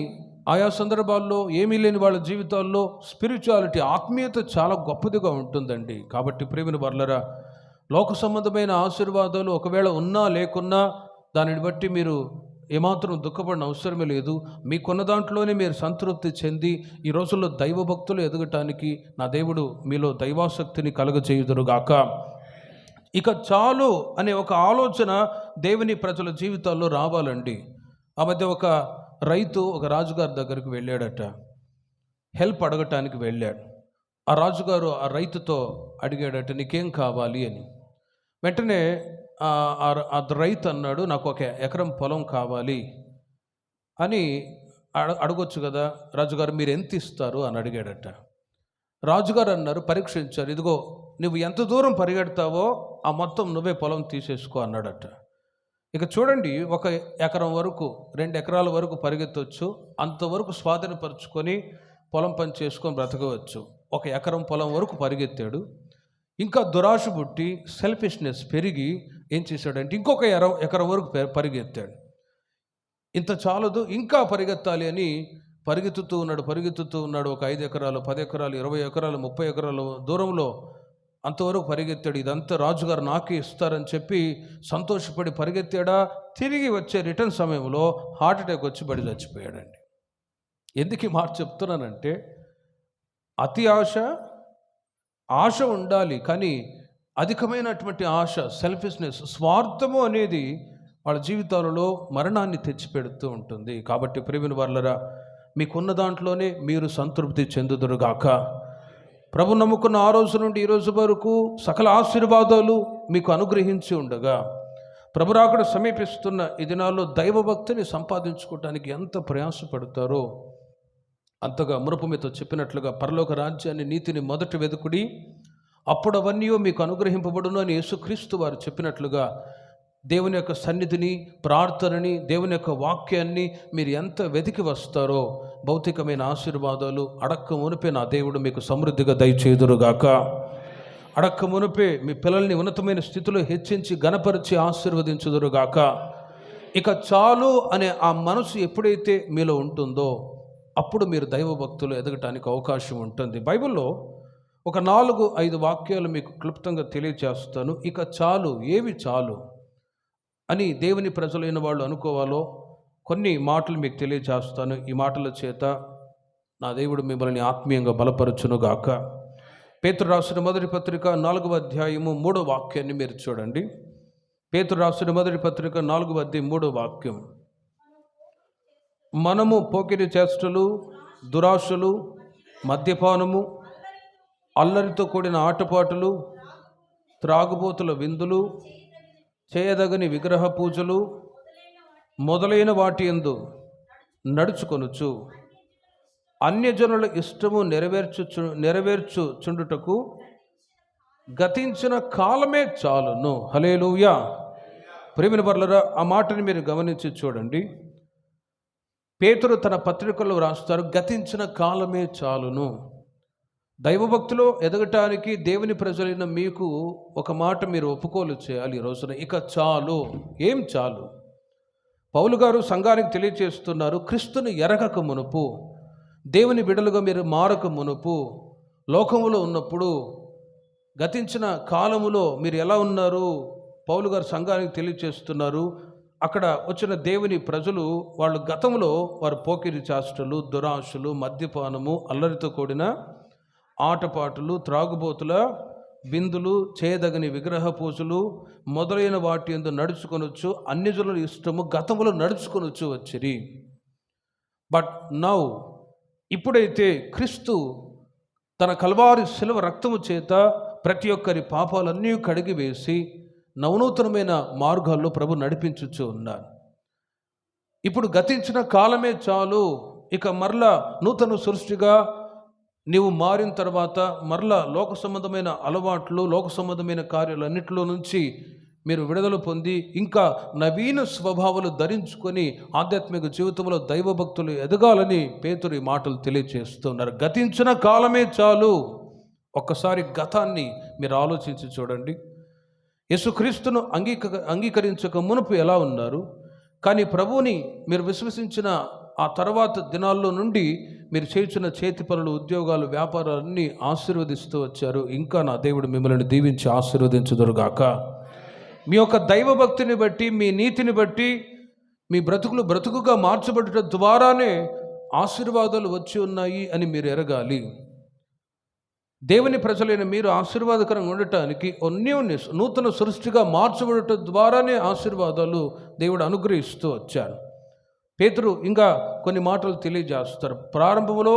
ఆయా సందర్భాల్లో ఏమీ లేని వాళ్ళ జీవితాల్లో స్పిరిచువాలిటీ, ఆత్మీయత చాలా గొప్పదిగా ఉంటుందండి. కాబట్టి ప్రేమిన వర్లరా, లోక సంబంధమైన ఆశీర్వాదాలు ఒకవేళ ఉన్నా లేకున్నా దానిని బట్టి మీరు ఏమాత్రం దుఃఖపడిన అవసరమే లేదు. మీకున్న దాంట్లోనే మీరు సంతృప్తి చెంది ఈ రోజుల్లో దైవభక్తులు ఎదగటానికి నా దేవుడు మీలో దైవాసక్తిని కలుగజేయుదురుగాక. ఇక చాలు అనే ఒక ఆలోచన దేవుని ప్రజల జీవితాల్లో రావాలండి. ఆ మధ్య ఒక రైతు ఒక రాజుగారి దగ్గరికి వెళ్ళాడట, హెల్ప్ అడగటానికి వెళ్ళాడు. ఆ రాజుగారు ఆ రైతుతో అడిగాడట, నీకేం కావాలి అని. వెంటనే ఆ రైతు అన్నాడు, నాకు 1 ఎకరం పొలం కావాలి అని. అడగొచ్చు కదా, రాజుగారు మీరు ఎంత ఇస్తారు అని అడిగాడట. రాజుగారు అన్నారు, పరీక్షించారు, ఇదిగో నువ్వు ఎంత దూరం పరిగెడతావో ఆ మొత్తం నువ్వే పొలం తీసేసుకో అన్నాడట. ఇక చూడండి, 1 ఎకరం వరకు 2 ఎకరాల వరకు పరిగెత్తవచ్చు, అంతవరకు స్వాధీనపరుచుకొని పొలం పని చేసుకొని బ్రతకవచ్చు. 1 ఎకరం పొలం వరకు పరిగెత్తాడు. ఇంకా దురాశ పుట్టి సెల్ఫిష్నెస్ పెరిగి ఏం చేశాడంటే ఇంకొక ఎకరం వరకు పరిగెత్తాడు. ఇంత చాలదు, ఇంకా పరిగెత్తాలి అని పరిగెత్తుతూ ఉన్నాడు. ఒక 5 ఎకరాలు, 10 ఎకరాలు, 20 ఎకరాలు, 30 ఎకరాలు దూరంలో అంతవరకు పరిగెత్తాడు. ఇదంతా రాజుగారు నాకే ఇస్తారని చెప్పి సంతోషపడి పరిగెత్తాడా. తిరిగి వచ్చే రిటర్న్ సమయంలో హార్ట్అటాక్ వచ్చి బడి చచ్చిపోయాడండి. ఎందుకు ఈ మాట చెప్తున్నానంటే, అతి ఆశ ఉండాలి, కానీ అధికమైనటువంటి ఆశ, సెల్ఫిష్నెస్, స్వార్థము అనేది వాళ్ళ జీవితాలలో మరణాన్ని తెచ్చిపెడుతూ ఉంటుంది. కాబట్టి ప్రియమైన వారలారా, మీకున్న దాంట్లోనే మీరు సంతృప్తి చెందుదురుగాక. ప్రభు నమ్ముకున్న ఆ రోజు నుండి ఈ రోజు వరకు సకల ఆశీర్వాదాలు మీకు అనుగ్రహించి ఉండగా, ప్రభు రాకడ సమీపిస్తున్న ఈ దినాల్లో దైవభక్తిని సంపాదించుకోవడానికి ఎంత ప్రయాసపడతారో అంతగా మునుపు మీతో చెప్పినట్లుగా పరలోక రాజ్యాన్ని, నీతిని మొదట వెదుకుడి, అప్పుడు అవన్నీ మీకు అనుగ్రహింపబడును అని యేసుక్రీస్తు వారు చెప్పినట్లుగా దేవుని యొక్క సన్నిధిని, ప్రార్థనని, దేవుని యొక్క వాక్యాన్ని మీరు ఎంత వెతికి వస్తారో భౌతికమైన ఆశీర్వాదాలు అడక్క మునిపే నా దేవుడు మీకు సమృద్ధిగా దయచేయుదురుగాక. అడక్క మునిపే మీ పిల్లల్ని ఉన్నతమైన స్థితిలో హెచ్చించి ఘనపరిచి ఆశీర్వదించుదురుగాక. ఇక చాలు అనే ఆ మనసు ఎప్పుడైతే మీలో ఉంటుందో అప్పుడు మీరు దైవభక్తులు ఎదగటానికి అవకాశం ఉంటుంది. బైబిల్లో ఒక 4-5 వాక్యాలు మీకు క్లుప్తంగా తెలియజేస్తాను. ఇక చాలు, ఏవి చాలు అని దేవుని ప్రజలైన వాళ్ళు అనుకోవాలో కొన్ని మాటలు మీకు తెలియజేస్తాను. ఈ మాటల చేత నా దేవుడు మిమ్మల్ని ఆత్మీయంగా బలపరచునుగాక. పేతురు రాసిన మొదటి పత్రిక 4వ అధ్యాయము 3వ వాక్యాన్ని మీరు చూడండి. పేతురు రాసిన మొదటి పత్రిక 4వ అధ్యాయం 3వ వాక్యం. మనము పోకిరి చేష్టలు, దురాశలు, మద్యపానము, అల్లరితో కూడిన ఆటపాటలు, త్రాగుబోతుల విందులు, చేయదగని విగ్రహ పూజలు మొదలైన వాటి యందు నడుచుకొనుచు అన్యజనుల ఇష్టము నెరవేర్చుచుండుటకు గతించిన కాలమే చాలును. హల్లెలూయా. ప్రియమైన వారలారా, ఆ మాటని మీరు గమనించి చూడండి. పేతురు తన పత్రికల్లో రాస్తారు, గతించిన కాలమే చాలును. దైవభక్తిలో ఎదగటానికి దేవుని ప్రజలైన మీకు ఒక మాట మీరు ఒప్పుకోలు చేయాలి ఈ రోజున. ఇక చాలు. ఏం చాలు? పౌలు గారు సంఘానికి తెలియజేస్తున్నారు, క్రీస్తుని ఎరగక మునుపు, దేవుని బిడ్డలుగా మీరు మారక మునుపు, లోకములో ఉన్నప్పుడు, గతించిన కాలములో మీరు ఎలా ఉన్నారు? పౌలు గారు సంఘానికి తెలియజేస్తున్నారు. అక్కడ వచ్చిన దేవుని ప్రజలు వాళ్ళు గతంలో వారు పోకిరి చేష్టలు, దురాశలు, మద్యపానము, అల్లరితో కూడిన ఆటపాటలు, త్రాగుబోతుల విందులు, చేయదగని విగ్రహ పూజలు మొదలైన వాటి యందు నడుచుకొనొచ్చు అన్యజనుల ఇష్టము గతములో నడుచుకొనొచ్చు వచ్చిరి. బట్ నౌ, ఇప్పుడైతే క్రీస్తు తన కల్వారి శిలువ రక్తము చేత ప్రతి ఒక్కరి పాపాలన్నీ కడిగి వేసి నవనూతనమైన మార్గాల్లో ప్రభు నడిపించుచూ ఉన్నారు. ఇప్పుడు గతించిన కాలమే చాలు. ఇక మరలా నూతన సృష్టిగా నీవు మారిన తర్వాత మరలా లోక సంబంధమైన అలవాట్లు, లోక సంబంధమైన కార్యాలన్నింటిలో నుంచి మీరు విడుదల పొంది ఇంకా నవీన స్వభావాలు ధరించుకొని ఆధ్యాత్మిక జీవితంలో దైవభక్తులు ఎదగాలని పేతురు ఈ మాటలు తెలియజేస్తున్నారు. గతించిన కాలమే చాలు. ఒక్కసారి గతాన్ని మీరు ఆలోచించి చూడండి. యేసుక్రీస్తును అంగీకరించక మునుపు ఎలా ఉన్నారు, కానీ ప్రభువుని మీరు విశ్వసించిన ఆ తర్వాత దినాల్లో నుండి మీరు చేస్తున్న చేతి పనులు, ఉద్యోగాలు, వ్యాపారాలు అన్నీ ఆశీర్వదిస్తూ వచ్చారు. ఇంకా నా దేవుడు మిమ్మల్ని దీవించి ఆశీర్వదించుదురుగాక. మీ యొక్క దైవభక్తిని బట్టి, మీ నీతిని బట్టి మీ బ్రతుకులు బ్రతుకుగా మార్చబడటం ద్వారానే ఆశీర్వాదాలు వచ్చి ఉన్నాయి అని మీరు ఎరగాలి. దేవుని ప్రజలైన మీరు ఆశీర్వాదకరంగా ఉండటానికి నూతన సృష్టిగా మార్చబడటం ద్వారానే ఆశీర్వాదాలు దేవుడు అనుగ్రహిస్తూ వచ్చారు. పేతురు ఇంకా కొన్ని మాటలు తెలియజేస్తారు. ప్రారంభంలో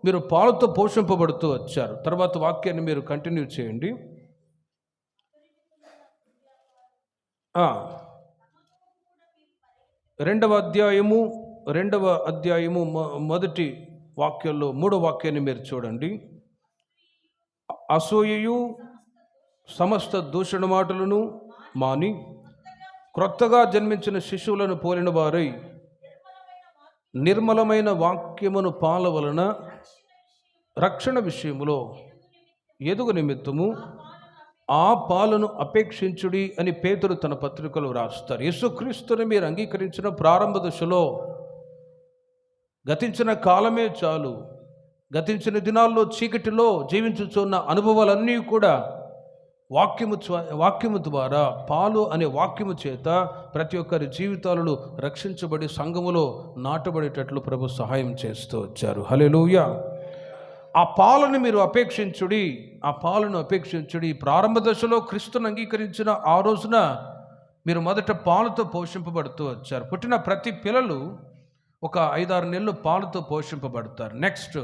మీరు పాలతో పోషింపబడుతూ వచ్చారు. తర్వాత వాక్యాన్ని మీరు కంటిన్యూ చేయండి. రెండవ అధ్యాయము మొదటి వాక్యంలో 3వ వాక్యాన్ని మీరు చూడండి. అసూయయు సమస్త దూషణ మాటలను మాని క్రొత్తగా జన్మించిన శిశువులను పోలిన వారై నిర్మలమైన వాక్యమును పాల వలన రక్షణ విషయములో ఎదుగు నిమిత్తము ఆ పాలను అపేక్షించుడి అని పేతురు తన పత్రికలో రాస్తారు. యేసుక్రీస్తుని మీరు అంగీకరించిన ప్రారంభ దశలో గతించిన కాలమే చాలు, గతించిన దినాల్లో చీకటిలో జీవించుచున్న అనుభవాలన్నీ కూడా వాక్యము ద్వారా, పాలు అనే వాక్యము చేత ప్రతి ఒక్కరి జీవితాలలో రక్షించబడి సంఘములో నాటబడేటట్లు ప్రభు సహాయం చేస్తూ వచ్చారు. హల్లెలూయా. ఆ పాలను మీరు అపేక్షించుడి, ఆ పాలను అపేక్షించుడి. ప్రారంభ దశలో క్రీస్తును అంగీకరించిన ఆ రోజున మీరు మొదట పాలతో పోషింపబడుతూ వచ్చారు. పుట్టిన ప్రతి పిల్లలు ఒక 5-6 నెలలు పాలతో పోషింపబడతారు. నెక్స్ట్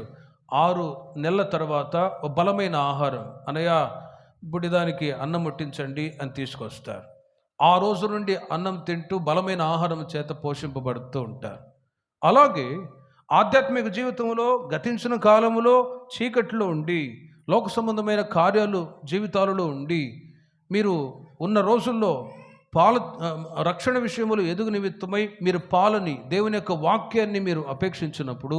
6 నెలల తర్వాత బలమైన ఆహారం అనగా బుడిదానికి అన్నం ముట్టించండి అని తీసుకొస్తారు. ఆ రోజు నుండి అన్నం తింటూ బలమైన ఆహారం చేత పోషింపబడుతూ ఉంటారు. అలాగే ఆధ్యాత్మిక జీవితంలో గతించిన కాలంలో చీకట్లో ఉండి లోక సంబంధమైన కార్యాలు జీవితాలలో ఉండి మీరు ఉన్న రోజుల్లో రక్షణ విషయములు ఎదుగు నిమిత్తమై మీరు పాలని, దేవుని యొక్క వాక్యాన్ని మీరు అపేక్షించినప్పుడు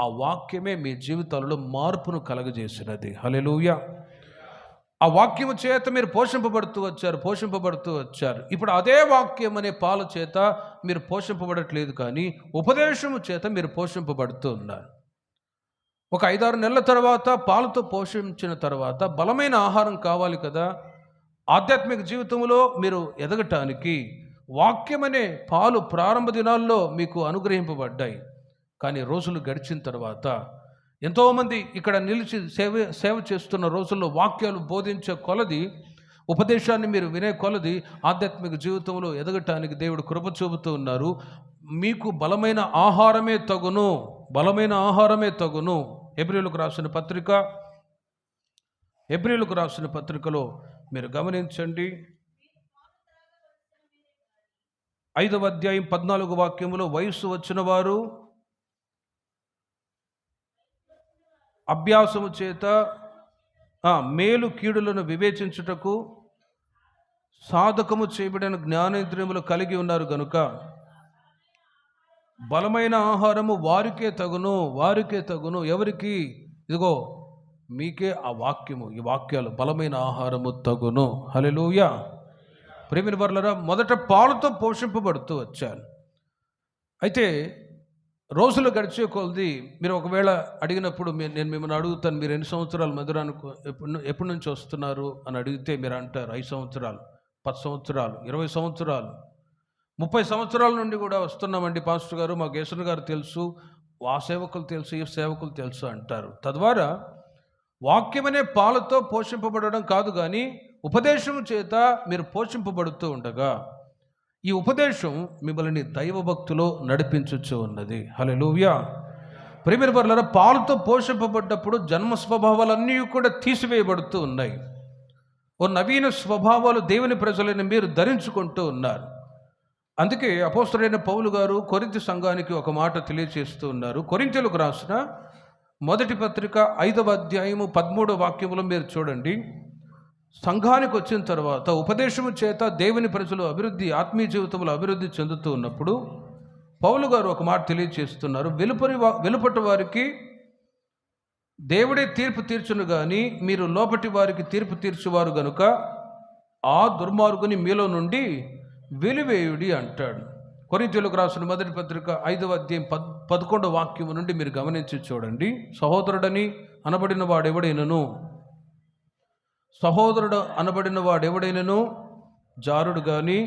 ఆ వాక్యమే మీ జీవితాలలో మార్పును కలగజేసినది. హల్లెలూయా. ఆ వాక్యము చేత మీరు పోషింపబడుతూ వచ్చారు. ఇప్పుడు అదే వాక్యం అనే పాల చేత మీరు పోషింపబడట్లేదు, కానీ ఉపదేశము చేత మీరు పోషింపబడుతూ ఉన్నారు. ఒక 5-6 నెలల తర్వాత పాలతో పోషించిన తర్వాత బలమైన ఆహారం కావాలి కదా. ఆధ్యాత్మిక జీవితంలో మీరు ఎదగటానికి వాక్యమనే పాలు ప్రారంభ దినాల్లో మీకు అనుగ్రహింపబడ్డాయి. కానీ రోజులు గడిచిన తర్వాత ఎంతోమంది ఇక్కడ నిలిచి సేవ చేస్తున్న రోజుల్లో వాక్యాలు బోధించే కొలది, ఉపదేశాన్ని మీరు వినే కొలది ఆధ్యాత్మిక జీవితంలో ఎదగటానికి దేవుడు కృప చూపుతూ ఉన్నారు. మీకు బలమైన ఆహారమే తగును. హెబ్రీయులకు రాసిన పత్రికలో మీరు గమనించండి. 5వ అధ్యాయం 14వ వాక్యములో వయస్సు వచ్చిన వారు అభ్యాసము చేత మేలు కీడులను వివేచించుటకు సాధకము చేయబడిన జ్ఞానేంద్రియములు కలిగి ఉన్నారు గనుక బలమైన ఆహారము వారికే తగును. ఎవరికి? ఇదిగో మీకే ఆ వాక్యము, ఈ వాక్యాలు బలమైన ఆహారము తగును. హల్లెలూయా. ప్రియమైన వారలారా, మొదట పాలతో పోషింపబడుతూ వచ్చాను. అయితే రోజులు గడిచే కొలది మీరు ఒకవేళ అడిగినప్పుడు నేను మిమ్మల్ని అడుగుతాను, మీరు ఎన్ని సంవత్సరాలు మందిరానికి ఎప్పటి నుంచి వస్తున్నారు అని అడిగితే మీరు అంటారు 5 సంవత్సరాలు, 10 సంవత్సరాలు, 20 సంవత్సరాలు, 30 సంవత్సరాల నుండి కూడా వస్తున్నామండి పాస్టర్ గారు, మాకు యేసన్న గారు తెలుసు, ఆ సేవకులు తెలుసు, ఈ సేవకులు తెలుసు అంటారు. తద్వారా వాక్యమనే పాలతో పోషింపబడడం కాదు, కానీ ఉపదేశం చేత మీరు పోషింపబడుతూ ఉండగా ఈ ఉపదేశం మిమ్మల్ని దైవభక్తిలో నడిపించుచు ఉన్నది. హల్లెలూయా. ప్రియమైన వారలారా, పాలతో పోషింపబడ్డప్పుడు జన్మ స్వభావాలన్నీ కూడా తీసివేయబడుతూ ఉన్నాయి. ఓ నవీన స్వభావాలు దేవుని ప్రజలైన మీరు ధరించుకుంటూ ఉన్నారు. అందుకే అపోస్తలుడైన పౌలు గారు కొరింథీ సంఘానికి ఒక మాట తెలియజేస్తూ ఉన్నారు. కొరింథీయులకు రాసిన మొదటి పత్రిక 5వ అధ్యాయము 13వ వాక్యములో మీరు చూడండి. సంఘానికి వచ్చిన తర్వాత ఉపదేశము చేత దేవుని ప్రజలు ఆత్మీయ జీవితంలో అభివృద్ధి చెందుతూ ఉన్నప్పుడు పౌలు గారు ఒక మాట తెలియజేస్తున్నారు. వెలుపటి వారికి దేవుడే తీర్పు తీర్చును గాని మీరు లోపటి వారికి తీర్పు తీర్చువారు గనుక ఆ దుర్మార్గుని మీలో నుండి వెలివేయుడి అంటాడు. కొరింథీయులకు రాసిన మొదటి పత్రిక 5వ అధ్యాయం 11వ వాక్యం నుండి మీరు గమనించి చూడండి. సహోదరుడు అనబడిన వాడెవడైనను జారుడు కానీ,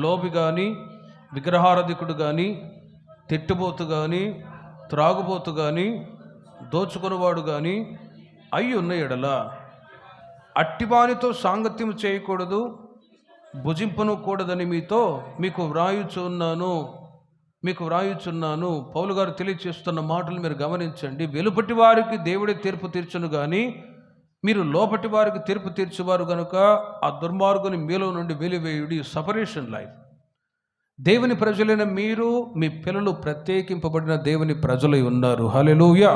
లోబి కానీ, విగ్రహారాధికుడు కానీ, తిట్టుబోతు కానీ, త్రాగుబోతు కానీ, దోచుకొనివాడు కానీ అయి ఉన్న ఎడల అట్టివానితో సాంగత్యం చేయకూడదు, భుజింపను కూడదని మీకు వ్రాయుచున్నాను. పౌలు గారు తెలియచేస్తున్న మాటలు మీరు గమనించండి. వెలుపటి వారికి దేవుడే తీర్పు తీర్చును కానీ మీరు లోపటి వారికి తీర్పు తీర్చేవారు కనుక ఆ దుర్మార్గుని మీలో నుండి వెలివేయుడి. Separation life. దేవుని ప్రజలైన మీరు, మీ పిల్లలు ప్రత్యేకింపబడిన దేవుని ప్రజలై ఉన్నారు. హల్లెలూయా.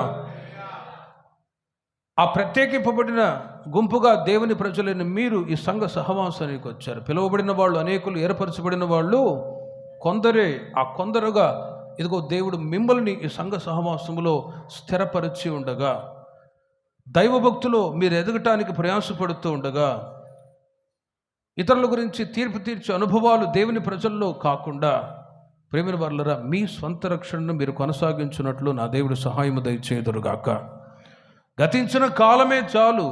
ఆ ప్రత్యేకింపబడిన గుంపుగా దేవుని ప్రజలైన మీరు ఈ సంఘ సహవాసానికి వచ్చారు. పిలువబడిన వాళ్ళు అనేకులు, ఏర్పరచబడిన వాళ్ళు కొందరే. ఆ కొందరుగా ఇదిగో దేవుడు మిమ్మల్ని ఈ సంఘ సహవాసములో స్థిరపరిచి ఉండగా, దైవభక్తులో మీరు ఎదగటానికి ప్రయాసపడుతూ ఉండగా, ఇతరుల గురించి తీర్పు తీర్చే అనుభవాలు దేవుని ప్రజల్లో కాకుండా ప్రేమిన వారలారా మీ స్వంత రక్షణను మీరు కొనసాగించున్నట్లు నా దేవుడు సహాయము దయచేయుదురుగాక. గతించిన కాలమే చాలు.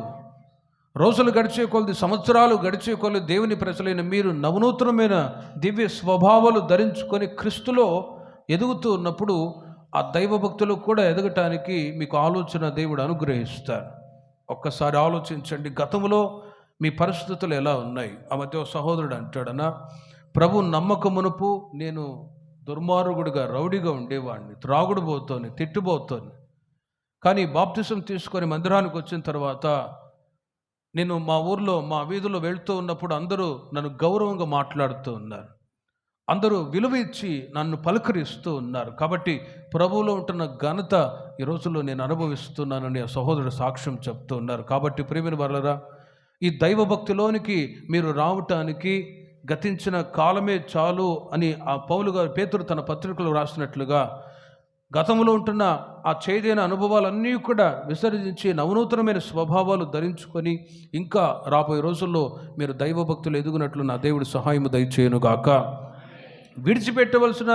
రోజులు గడిచే కొలది, సంవత్సరాలు గడిచే కొలది దేవుని ప్రజలైన మీరు నవనూతనమైన దివ్య స్వభావాలు ధరించుకొని క్రీస్తులో ఎదుగుతూ ఉన్నప్పుడు ఆ దైవభక్తులు కూడా ఎదగటానికి మీకు ఆలోచన దేవుడు అనుగ్రహిస్తారు. ఒక్కసారి ఆలోచించండి, గతంలో మీ పరిస్థితులు ఎలా ఉన్నాయి? ఆ మధ్య సహోదరుడు అంటాడనా, ప్రభు నమ్మకమునుపు నేను దుర్మార్గుడిగా, రౌడీగా ఉండేవాడిని, త్రాగుడుబోతోని, తిట్టుబోతోని. కానీ బాప్తిసం తీసుకొని మందిరానికి వచ్చిన తర్వాత నేను మా ఊర్లో, మా వీధిలో వెళ్తూ ఉన్నప్పుడు అందరూ నన్ను గౌరవంగా మాట్లాడుతూ ఉన్నారు, అందరూ విలువ ఇచ్చి నన్ను పలకరిస్తూ ఉన్నారు. కాబట్టి ప్రభువులో ఉంటున్న ఘనత ఈ రోజుల్లో నేను అనుభవిస్తున్నానని ఆ సహోదరుడు సాక్ష్యం చెప్తూ ఉన్నారు. కాబట్టి ప్రియమైన వారలారా, ఈ దైవభక్తిలోనికి మీరు రావటానికి గతించిన కాలమే చాలు అని ఆ పౌలు గారు, పేతురు తన పత్రికలో రాసినట్లుగా గతంలో ఉంటున్న ఆ చేదైన అనుభవాలన్నీ కూడా విసర్జించి నవనూతనమైన స్వభావాలు ధరించుకొని ఇంకా రాబోయే రోజుల్లో మీరు దైవభక్తులు ఎదుగునట్లు నా దేవుడు సహాయము దయచేయునుగాక. విడిచిపెట్టవలసిన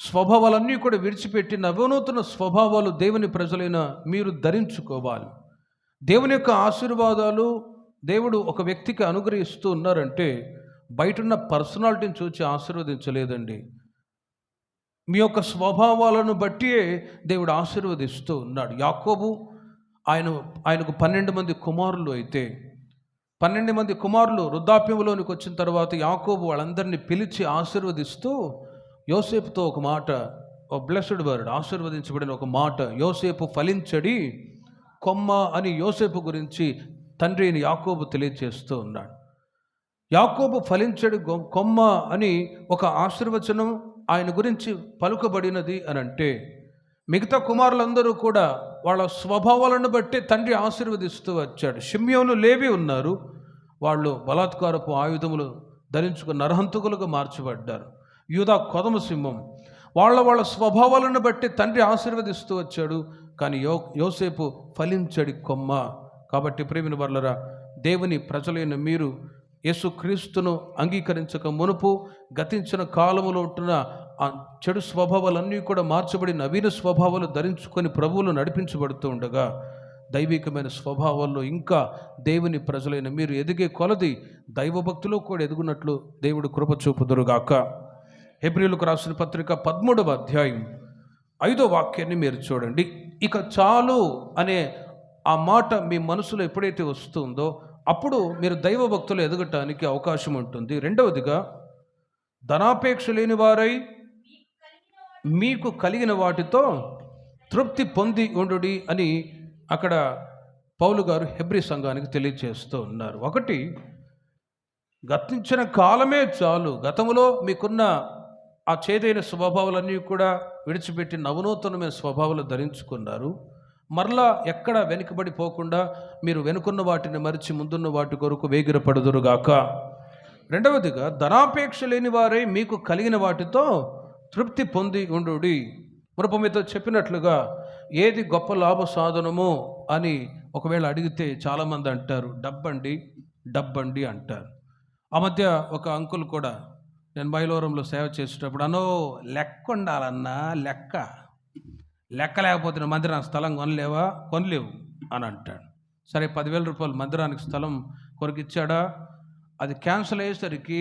స్వభావాలన్నీ కూడా విడిచిపెట్టి నవనూతన స్వభావాలు దేవుని ప్రజలైన మీరు ధరించుకోవాలి. దేవుని యొక్క ఆశీర్వాదాలు దేవుడు ఒక వ్యక్తికి అనుగ్రహిస్తూ ఉన్నారంటే బయటున్న పర్సనాలిటీని చూసి ఆశీర్వదించలేదండి. మీ యొక్క స్వభావాలను బట్టియే దేవుడు ఆశీర్వదిస్తూ ఉన్నాడు. యాకోబు ఆయనకు 12 మంది కుమారులు అయితే 12 మంది కుమారులు వృద్ధాప్యంలోనికి వచ్చిన తర్వాత యాకోబు వాళ్ళందరినీ పిలిచి ఆశీర్వదిస్తూ యోసేపుతో ఒక మాట, ఓ బ్లెస్డ్ వర్డ్, ఆశీర్వదించబడిన ఒక మాట, యోసేపు ఫలించడి కొమ్మ అని యోసేపు గురించి తండ్రి అయిన యాకోబు తెలియజేస్తూ ఉన్నాడు. యాకోబు ఫలించడి కొమ్మ అని ఒక ఆశీర్వచనం ఆయన గురించి పలుకబడినది అని అంటే, మిగతా కుమారులందరూ కూడా వాళ్ళ స్వభావాలను బట్టి తండ్రి ఆశీర్వదిస్తూ వచ్చాడు. షిమ్యోను, లేవి ఉన్నారు, వాళ్ళు బలాత్కారపు ఆయుధములు ధరించుకుని నరహంతకులుగా మార్చబడ్డారు. యూదా కొదమ సింహం, వాళ్ళ స్వభావాలను బట్టి తండ్రి ఆశీర్వదిస్తూ వచ్చాడు. కానీ యోసేపు ఫలించడి కొమ్మ. కాబట్టి ప్రియమైన వారలారా, దేవుని ప్రజలైన మీరు యేసుక్రీస్తును అంగీకరించక మునుపు గతించిన కాలములో ఉంటున్న ఆ చెడు స్వభావాలన్నీ కూడా మార్చబడి నవీన స్వభావాలు ధరించుకొని ప్రభువులు నడిపించబడుతూ ఉండగా, దైవికమైన స్వభావాల్లో ఇంకా దేవుని ప్రజలైన మీరు ఎదిగే కొలది దైవభక్తిలో కూడా ఎదుగునట్లు దేవుడు కృప చూపుదురుగాక. హెబ్రీయులకు రాసిన పత్రిక 13వ అధ్యాయం 5వ వాక్యాన్ని మీరు చూడండి. ఇక చాలు అనే ఆ మాట మీ మనసులో ఎప్పుడైతే వస్తుందో అప్పుడు మీరు దైవభక్తులు ఎదగటానికి అవకాశం ఉంటుంది. రెండవదిగా, ధనాపేక్ష లేని వారై మీకు కలిగిన వాటితో తృప్తి పొంది ఉండుడి అని అక్కడ పౌలు గారు హెబ్రీ సంఘానికి తెలియజేస్తూ ఉన్నారు. ఒకటి, గతించిన కాలమే చాలు. గతంలో మీకున్న ఆ చేదైన స్వభావాలన్నీ కూడా విడిచిపెట్టి నవనూతనమైన స్వభావాలు ధరించుకున్నారు. మరలా ఎక్కడ వెనుకబడిపోకుండా మీరు వెనుకున్న వాటిని మరిచి ముందున్న వాటి కొరకు వేగిరపడుదురుగాక. రెండవదిగా, ధనాపేక్ష లేని వారై మీకు కలిగిన వాటితో తృప్తి పొంది ఉండుడి. మునుపు మీతో చెప్పినట్లుగా ఏది గొప్ప లాభ సాధనమో అని ఒకవేళ అడిగితే చాలామంది అంటారు డబ్బండి అంటారు. ఆ మధ్య ఒక అంకుల్ కూడా, నేను బయలువరంలో సేవ చేసేటప్పుడు లెక్క ఉండాలన్నా, లెక్క లేకపోతే నువ్వు మందిరానికి స్థలం కొనలేవు అని అంటాడు. సరే 10,000 రూపాయలు మందిరానికి స్థలం కొరకు ఇచ్చాడా? అది క్యాన్సిల్ అయ్యేసరికి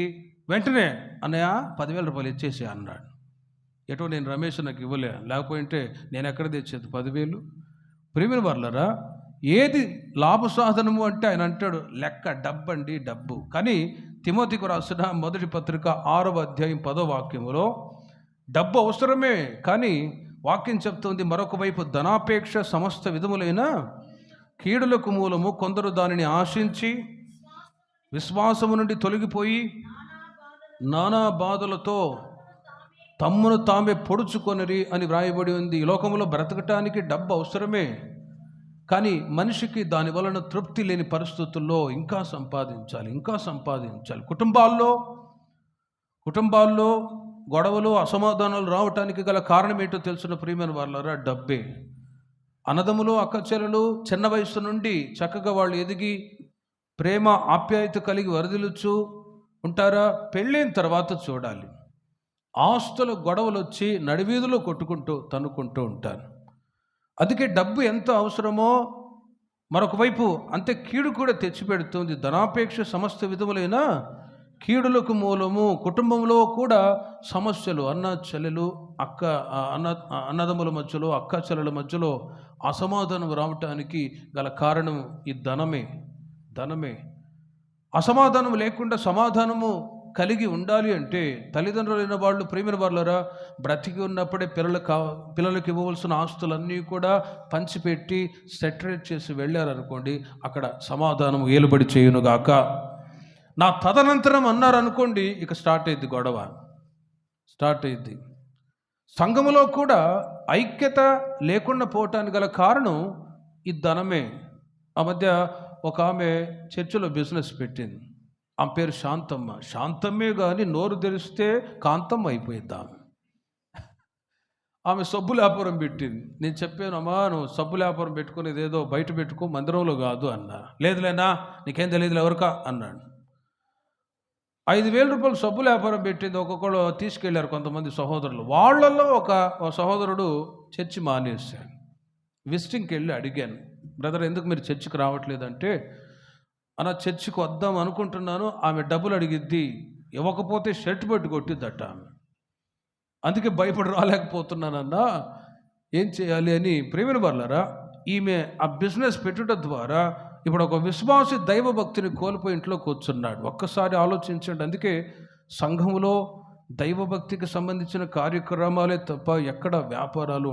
వెంటనే అన్నయ్య 10,000 రూపాయలు ఇచ్చేసి అన్నాడు. ఎటో నేను రమేష్ నాకు ఇవ్వలే, లేకపోతే నేను ఎక్కడ తెచ్చేది 10,000? ప్రియమైన వారలారా, ఏది లాభ సాధనము అంటే ఆయన అంటాడు లెక్క, డబ్బండి డబ్బు. కానీ తిమోతికి రాసిన మొదటి పత్రిక 6వ అధ్యాయం 10వ వాక్యములో డబ్బు అవసరమే, కానీ వాక్యం చెప్తుంది మరొక వైపు ధనాపేక్ష సమస్త విధములైన కీడులకు మూలము. కొందరు దానిని ఆశించి విశ్వాసము నుండి తొలగిపోయి నానా బాధలతో తమ్మును తామే పొడుచుకొనిరి అని వ్రాయబడి ఉంది. ఈ లోకంలో బ్రతకటానికి డబ్బు అవసరమే, కానీ మనిషికి దాని వలన తృప్తి లేని పరిస్థితుల్లో ఇంకా సంపాదించాలి. కుటుంబాల్లో గొడవలు, అసమాధానాలు రావటానికి గల కారణం ఏంటో తెలుసున్న ప్రియమైన వారలారా, డబ్బే. అన్నదమ్ములు, అక్కచెల్లెలు చిన్న వయసు నుండి చక్కగా వాళ్ళు ఎదిగి ప్రేమ ఆప్యాయత కలిగి వరదిలుచు ఉంటారా? పెళ్ళైన తర్వాత చూడాలి, ఆస్తుల గొడవలు వచ్చి నడివీధిలో తన్నుకుంటూ ఉంటారు. అందుకే డబ్బు ఎంత అవసరమో మరొక వైపు అంతే కీడు కూడా తెచ్చిపెడుతుంది. ధనాపేక్ష సమస్త విధములైన కీడులకు మూలము. కుటుంబంలో కూడా సమస్యలు, అన్నదమ్ముల మధ్యలో, అక్క చెల్లెల మధ్యలో అసమాధానం రావటానికి గల కారణం ఈ ధనమే. అసమాధానం లేకుండా సమాధానము కలిగి ఉండాలి అంటే తల్లిదండ్రులైన వాళ్ళు, ప్రియమైన వాళ్ళరా, బ్రతికి ఉన్నప్పుడే పిల్లలకు ఇవ్వవలసిన ఆస్తులన్నీ కూడా పంచిపెట్టి సెటరేట్ చేసి వెళ్ళారనుకోండి, అక్కడ సమాధానం ఏలుబడి చేయునుగాక. నా తదనంతరం అన్నారనుకోండి, ఇక గొడవ స్టార్ట్ అయ్యింది. సంఘములో కూడా ఐక్యత లేకుండా పోవటానికి గల కారణం ఈ ధనమే. ఆ మధ్య ఒక ఆమె చర్చిలో బిజినెస్ పెట్టింది. ఆమె పేరు శాంతమ్మే కానీ నోరు తెరిస్తే కాంతం అయిపోయిద్దాం. ఆమె సబ్బు వ్యాపారం పెట్టింది. నేను చెప్పాను, అమ్మా నువ్వు సబ్బు వ్యాపారం పెట్టుకునేది ఏదో బయట పెట్టుకో, మందిరంలో కాదు అన్నా. లేదులేనా, నీకేం తెలియదులే ఎవరికా అన్నాడు. 5,000 రూపాయలు సబ్బు వ్యాపారం పెట్టింది. ఒక్కొక్కరు తీసుకెళ్లారు కొంతమంది సహోదరులు. వాళ్ళల్లో ఒక సహోదరుడు చర్చి మానేశాడు. విజిటింగ్కి వెళ్ళి అడిగాను, బ్రదర్ ఎందుకు మీరు చర్చికి రావట్లేదంటే, అన్న చర్చికి వద్దాం అనుకుంటున్నాను, ఆమె డబ్బులు అడిగిద్ది, ఇవ్వకపోతే షర్ట్ పెట్టి కొట్టిద్దట ఆమె, అందుకే భయపడి రాలేకపోతున్నానన్నా, ఏం చేయాలి అని. ప్రేమిన వాళ్ళారా, ఈమె ఆ బిజినెస్ పెట్టుట ద్వారా ఇప్పుడు ఒక విశ్వాసి దైవ భక్తిని కోల్పోయి ఇంట్లో కూర్చున్నాడు. ఒక్కసారి ఆలోచించండి. అందుకే సంఘములో దైవభక్తికి సంబంధించిన కార్యక్రమాలే తప్ప ఎక్కడ వ్యాపారాలు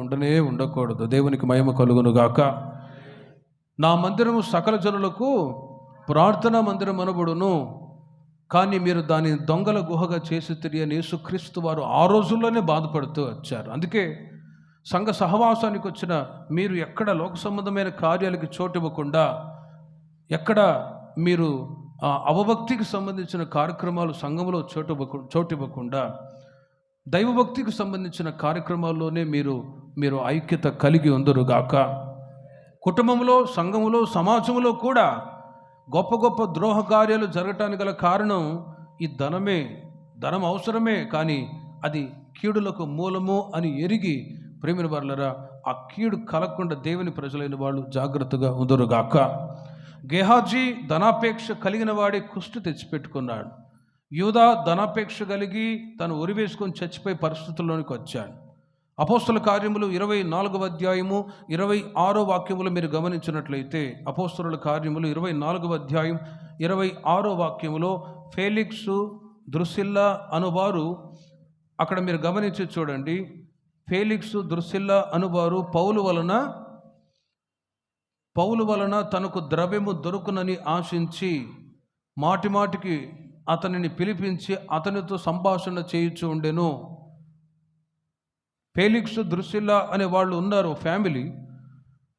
ఉండకూడదు. దేవునికి మహిమ కలుగునుగాక. నా మందిరము సకల జనులకు ప్రార్థనా మందిరం అనబడును, కానీ మీరు దానిని దొంగల గుహగా చేసి తిరిగి యేసుక్రీస్తు వారు ఆ రోజుల్లోనే బాధపడుతూ వచ్చారు. అందుకే సంఘ సహవాసానికి వచ్చిన మీరు ఎక్కడ లోక సంబంధమైన కార్యాలకి చోటు ఇవ్వకుండా, ఎక్కడ మీరు అవభక్తికి సంబంధించిన కార్యక్రమాలు సంఘంలో చోటు ఇవ్వకుండా, దైవభక్తికి సంబంధించిన కార్యక్రమాల్లోనే మీరు ఐక్యత కలిగి ఉందరుగాక. కుటుంబంలో, సంఘములో, సమాజంలో కూడా గొప్ప గొప్ప ద్రోహ కార్యాలు జరగటానికి గల కారణం ఈ ధనమే. ధనం అవసరమే, కానీ అది కీడులకు మూలము అని ఎరిగి ప్రేమిన వారలారా, ఆ కీడు కలగకుండా దేవుని ప్రజలైన వాళ్ళు జాగ్రత్తగా ఉందరుగాక. గేహాజీ ధనాపేక్ష కలిగిన వాడే కుష్టు తెచ్చిపెట్టుకున్నాడు. యూదా ధనాపేక్ష కలిగి తను ఉరివేసుకొని చచ్చిపోయే పరిస్థితుల్లోనికి వచ్చాడు. అపోస్తల కార్యములు 24వ అధ్యాయము 26వ వాక్యములు మీరు గమనించినట్లయితే, అపోస్తలుల కార్యములు 24వ అధ్యాయం 26వ వాక్యములో ఫేలిక్సు, ద్రుసిల్లా అనువారు, అక్కడ మీరు గమనించి చూడండి, ఫేలిక్సు, ద్రుసిల్లా అనువారు పౌలు వలన తనకు ద్రవ్యము దొరుకునని ఆశించి మాటిమాటికి అతనిని పిలిపించి అతనితో సంభాషణ చేయించు ఉండెను. ఫేలిక్సు, ద్రుసిల్లా అనే వాళ్ళు ఉన్నారు ఫ్యామిలీ.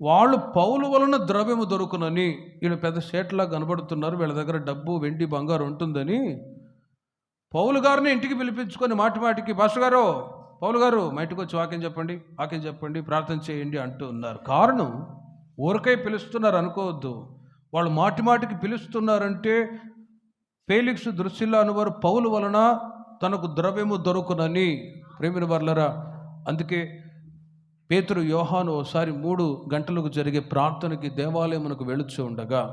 వాళ్ళు పౌలు వలన ద్రవ్యము దొరుకునని, వీళ్ళు పెద్ద షేట్లా కనబడుతున్నారు, వీళ్ళ దగ్గర డబ్బు, వెండి, బంగారు ఉంటుందని పౌలు గారిని ఇంటికి పిలిపించుకొని మాటిమాటికి, పాస్టర్ గారు, పౌలు గారు మా ఇంటికి వచ్చి వాక్యం చెప్పండి, ప్రార్థన చేయండి అంటూ ఉన్నారు. కారణం, ఊరికై పిలుస్తున్నారు అనుకోవద్దు. వాళ్ళు మాటిమాటికి పిలుస్తున్నారంటే ఫేలిక్సు, ద్రుసిల్లా అనువారు పౌలు వలన తనకు ద్రవ్యము దొరుకునని. ప్రేమిన వర్లరా, అందుకే పేతురు యోహాను ఒకసారి 3 గంటలకు జరిగే ప్రార్థనకి దేవాలయమునకు వెళుచు ఉండగా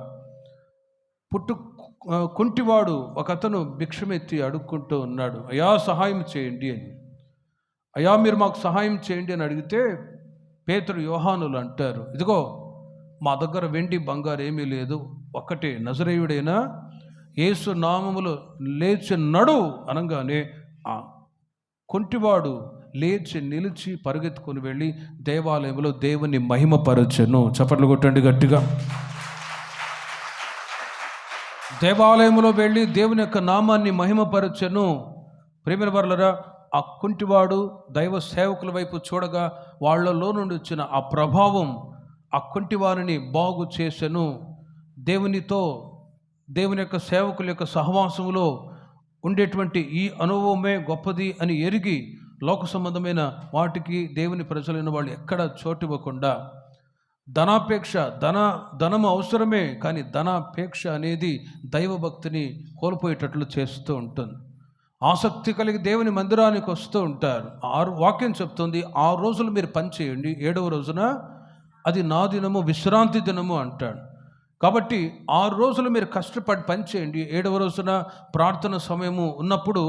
కుంటివాడు ఒక అతను భిక్షమెత్తి అడుక్కుంటూ ఉన్నాడు. అయ్యా సహాయం చేయండి అని. అయ్యా మీరు మాకు సహాయం చేయండి అని అడిగితే పేతురు యోహానులు అంటారు, ఇదిగో మా దగ్గర వెండి బంగారు ఏమీ లేదు, ఒక్కటే నజరేయుడైన యేసు నామములో లేచి నడు అనగానే ఆ కుంటివాడు లేచి నిలిచి పరిగెత్తుకొని వెళ్ళి దేవాలయంలో దేవుని మహిమపరచెను. చప్పట్లు కొట్టండి గట్టిగా. దేవాలయంలో వెళ్ళి దేవుని యొక్క నామాన్ని మహిమపరచెను. ప్రేమిన వర్లరా, ఆ కుంటివాడు దైవ సేవకుల వైపు చూడగా వాళ్ళలో నుండి వచ్చిన ఆ ప్రభావం ఆ కుంటివారిని బాగు చేసెను. దేవుని యొక్క సేవకుల యొక్క సహవాసంలో ఉండేటువంటి ఈ అనుభవమే గొప్పది అని ఎరిగి లోక సంబంధమైన వాటికి దేవుని ప్రజలైన వాళ్ళు ఎక్కడ చోటు ఇవ్వకుండా ధనము అవసరమే, కానీ ధనాపేక్ష అనేది దైవభక్తిని కోల్పోయేటట్లు చేస్తూ ఉంటుంది. ఆసక్తి కలిగి దేవుని మందిరానికి వస్తూ ఉంటారు. వాక్యం చెప్తుంది 6 రోజులు మీరు పని చేయండి, 7వ రోజున అది నా దినము, విశ్రాంతి దినము అంటాడు. కాబట్టి 6 రోజులు మీరు కష్టపడి పని చేయండి, 7వ రోజున ప్రార్థన సమయము ఉన్నప్పుడు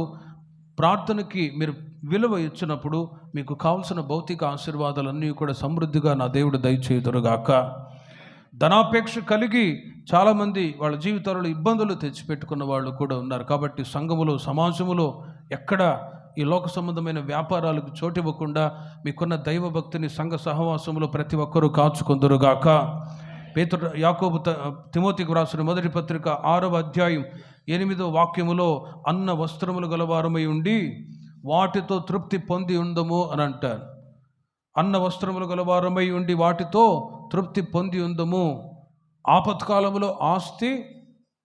ప్రార్థనకి మీరు విలువ ఇచ్చినప్పుడు మీకు కావలసిన భౌతిక ఆశీర్వాదాలన్నీ కూడా సమృద్ధిగా నా దేవుడు దయచేయుదురుగాక. ధనాపేక్ష కలిగి చాలామంది వాళ్ళ జీవితాలలో ఇబ్బందులు తెచ్చిపెట్టుకున్న వాళ్ళు కూడా ఉన్నారు. కాబట్టి సంఘములో, సమాజములో ఎక్కడ ఈ లోక సంబంధమైన వ్యాపారాలకు చోటు ఇవ్వకుండా మీకున్న దైవభక్తిని సంఘ సహవాసములో ప్రతి ఒక్కరూ కాచుకుందురుగాక. పేతురు యాకోబు తిమోతికి వ్రాసిన మొదటి పత్రిక 6వ అధ్యాయం 8వ వాక్యములో అన్న వస్త్రములు గలవారమై ఉండి వాటితో తృప్తి పొంది ఉందము అని అంటారు. అన్న వస్త్రములు గలవారమై ఉండి వాటితో తృప్తి పొంది ఉందము. ఆపత్కాలంలో ఆస్తి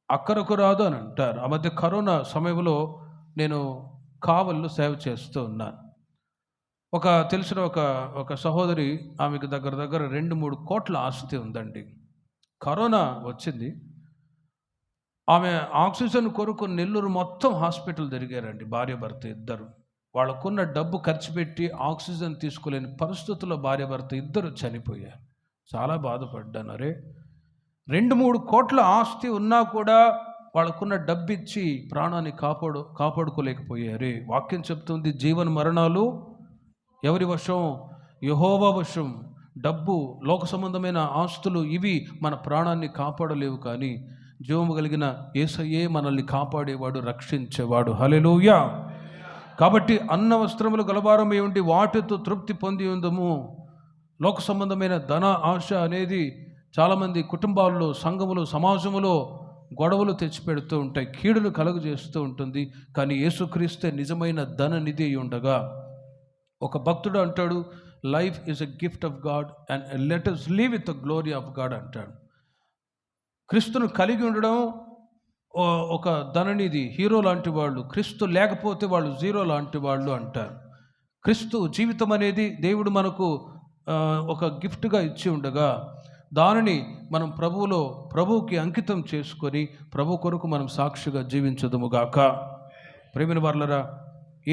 అక్కరకు రాదు అని అంటారు. ఆ మధ్య కరోనా సమయంలో నేను కావల్లో సేవ చేస్తూ ఉన్నాను. తెలిసిన ఒక సహోదరి, ఆమెకు దగ్గర 2-3 కోట్ల ఆస్తి ఉందండి. కరోనా వచ్చింది, ఆమె ఆక్సిజన్ కొరకు నెల్లూరు మొత్తం హాస్పిటల్ తిరిగారండి. భార్య భర్త ఇద్దరు. వాళ్ళకున్న డబ్బు ఖర్చు పెట్టి ఆక్సిజన్ తీసుకోలేని పరిస్థితుల్లో భార్య భర్త ఇద్దరు చనిపోయారు. చాలా బాధపడ్డాను. అరే, 2-3 కోట్ల ఆస్తి ఉన్నా కూడా వాళ్ళకున్న డబ్బు ఇచ్చి ప్రాణాన్ని కాపాడుకోలేకపోయారు. వాక్యం చెప్తుంది, జీవన మరణాలు ఎవరి వశం? యెహోవా వశం. డబ్బు, లోక సంబంధమైన ఆస్తులు ఇవి మన ప్రాణాన్ని కాపాడలేవు, కానీ జీవము కలిగిన యేసయ్యే మనల్ని కాపాడేవాడు, రక్షించేవాడు. హల్లెలూయా. కాబట్టి అన్న వస్త్రములు గలవారమై ఉండి వాటితో తృప్తి పొంది ఉందము. లోక సంబంధమైన ధన ఆశ అనేది చాలామంది కుటుంబాల్లో, సంఘములో, సమాజములో గొడవలు తెచ్చిపెడుతూ ఉంటాయి, కీడును కలుగజేస్తూ ఉంటుంది. కానీ యేసుక్రీస్తే నిజమైన ధన నిధి ఉండగా ఒక భక్తుడు అంటాడు, life is a gift of God and let us live with the glory of God అంటాడు. క్రీస్తును కలిగి ఉండడం ఒక ధననిధి, హీరో లాంటి వాళ్ళు. క్రీస్తు లేకపోతే వాళ్ళు జీరో లాంటి వాళ్ళు అంటారు. క్రీస్తు జీవితం అనేది దేవుడు మనకు ఒక గిఫ్ట్గా ఇచ్చి ఉండగా దానిని మనం ప్రభువుకి అంకితం చేసుకొని ప్రభు కొరకు మనం సాక్షిగా జీవించదుముగాక. ప్రేమిన వర్లరా,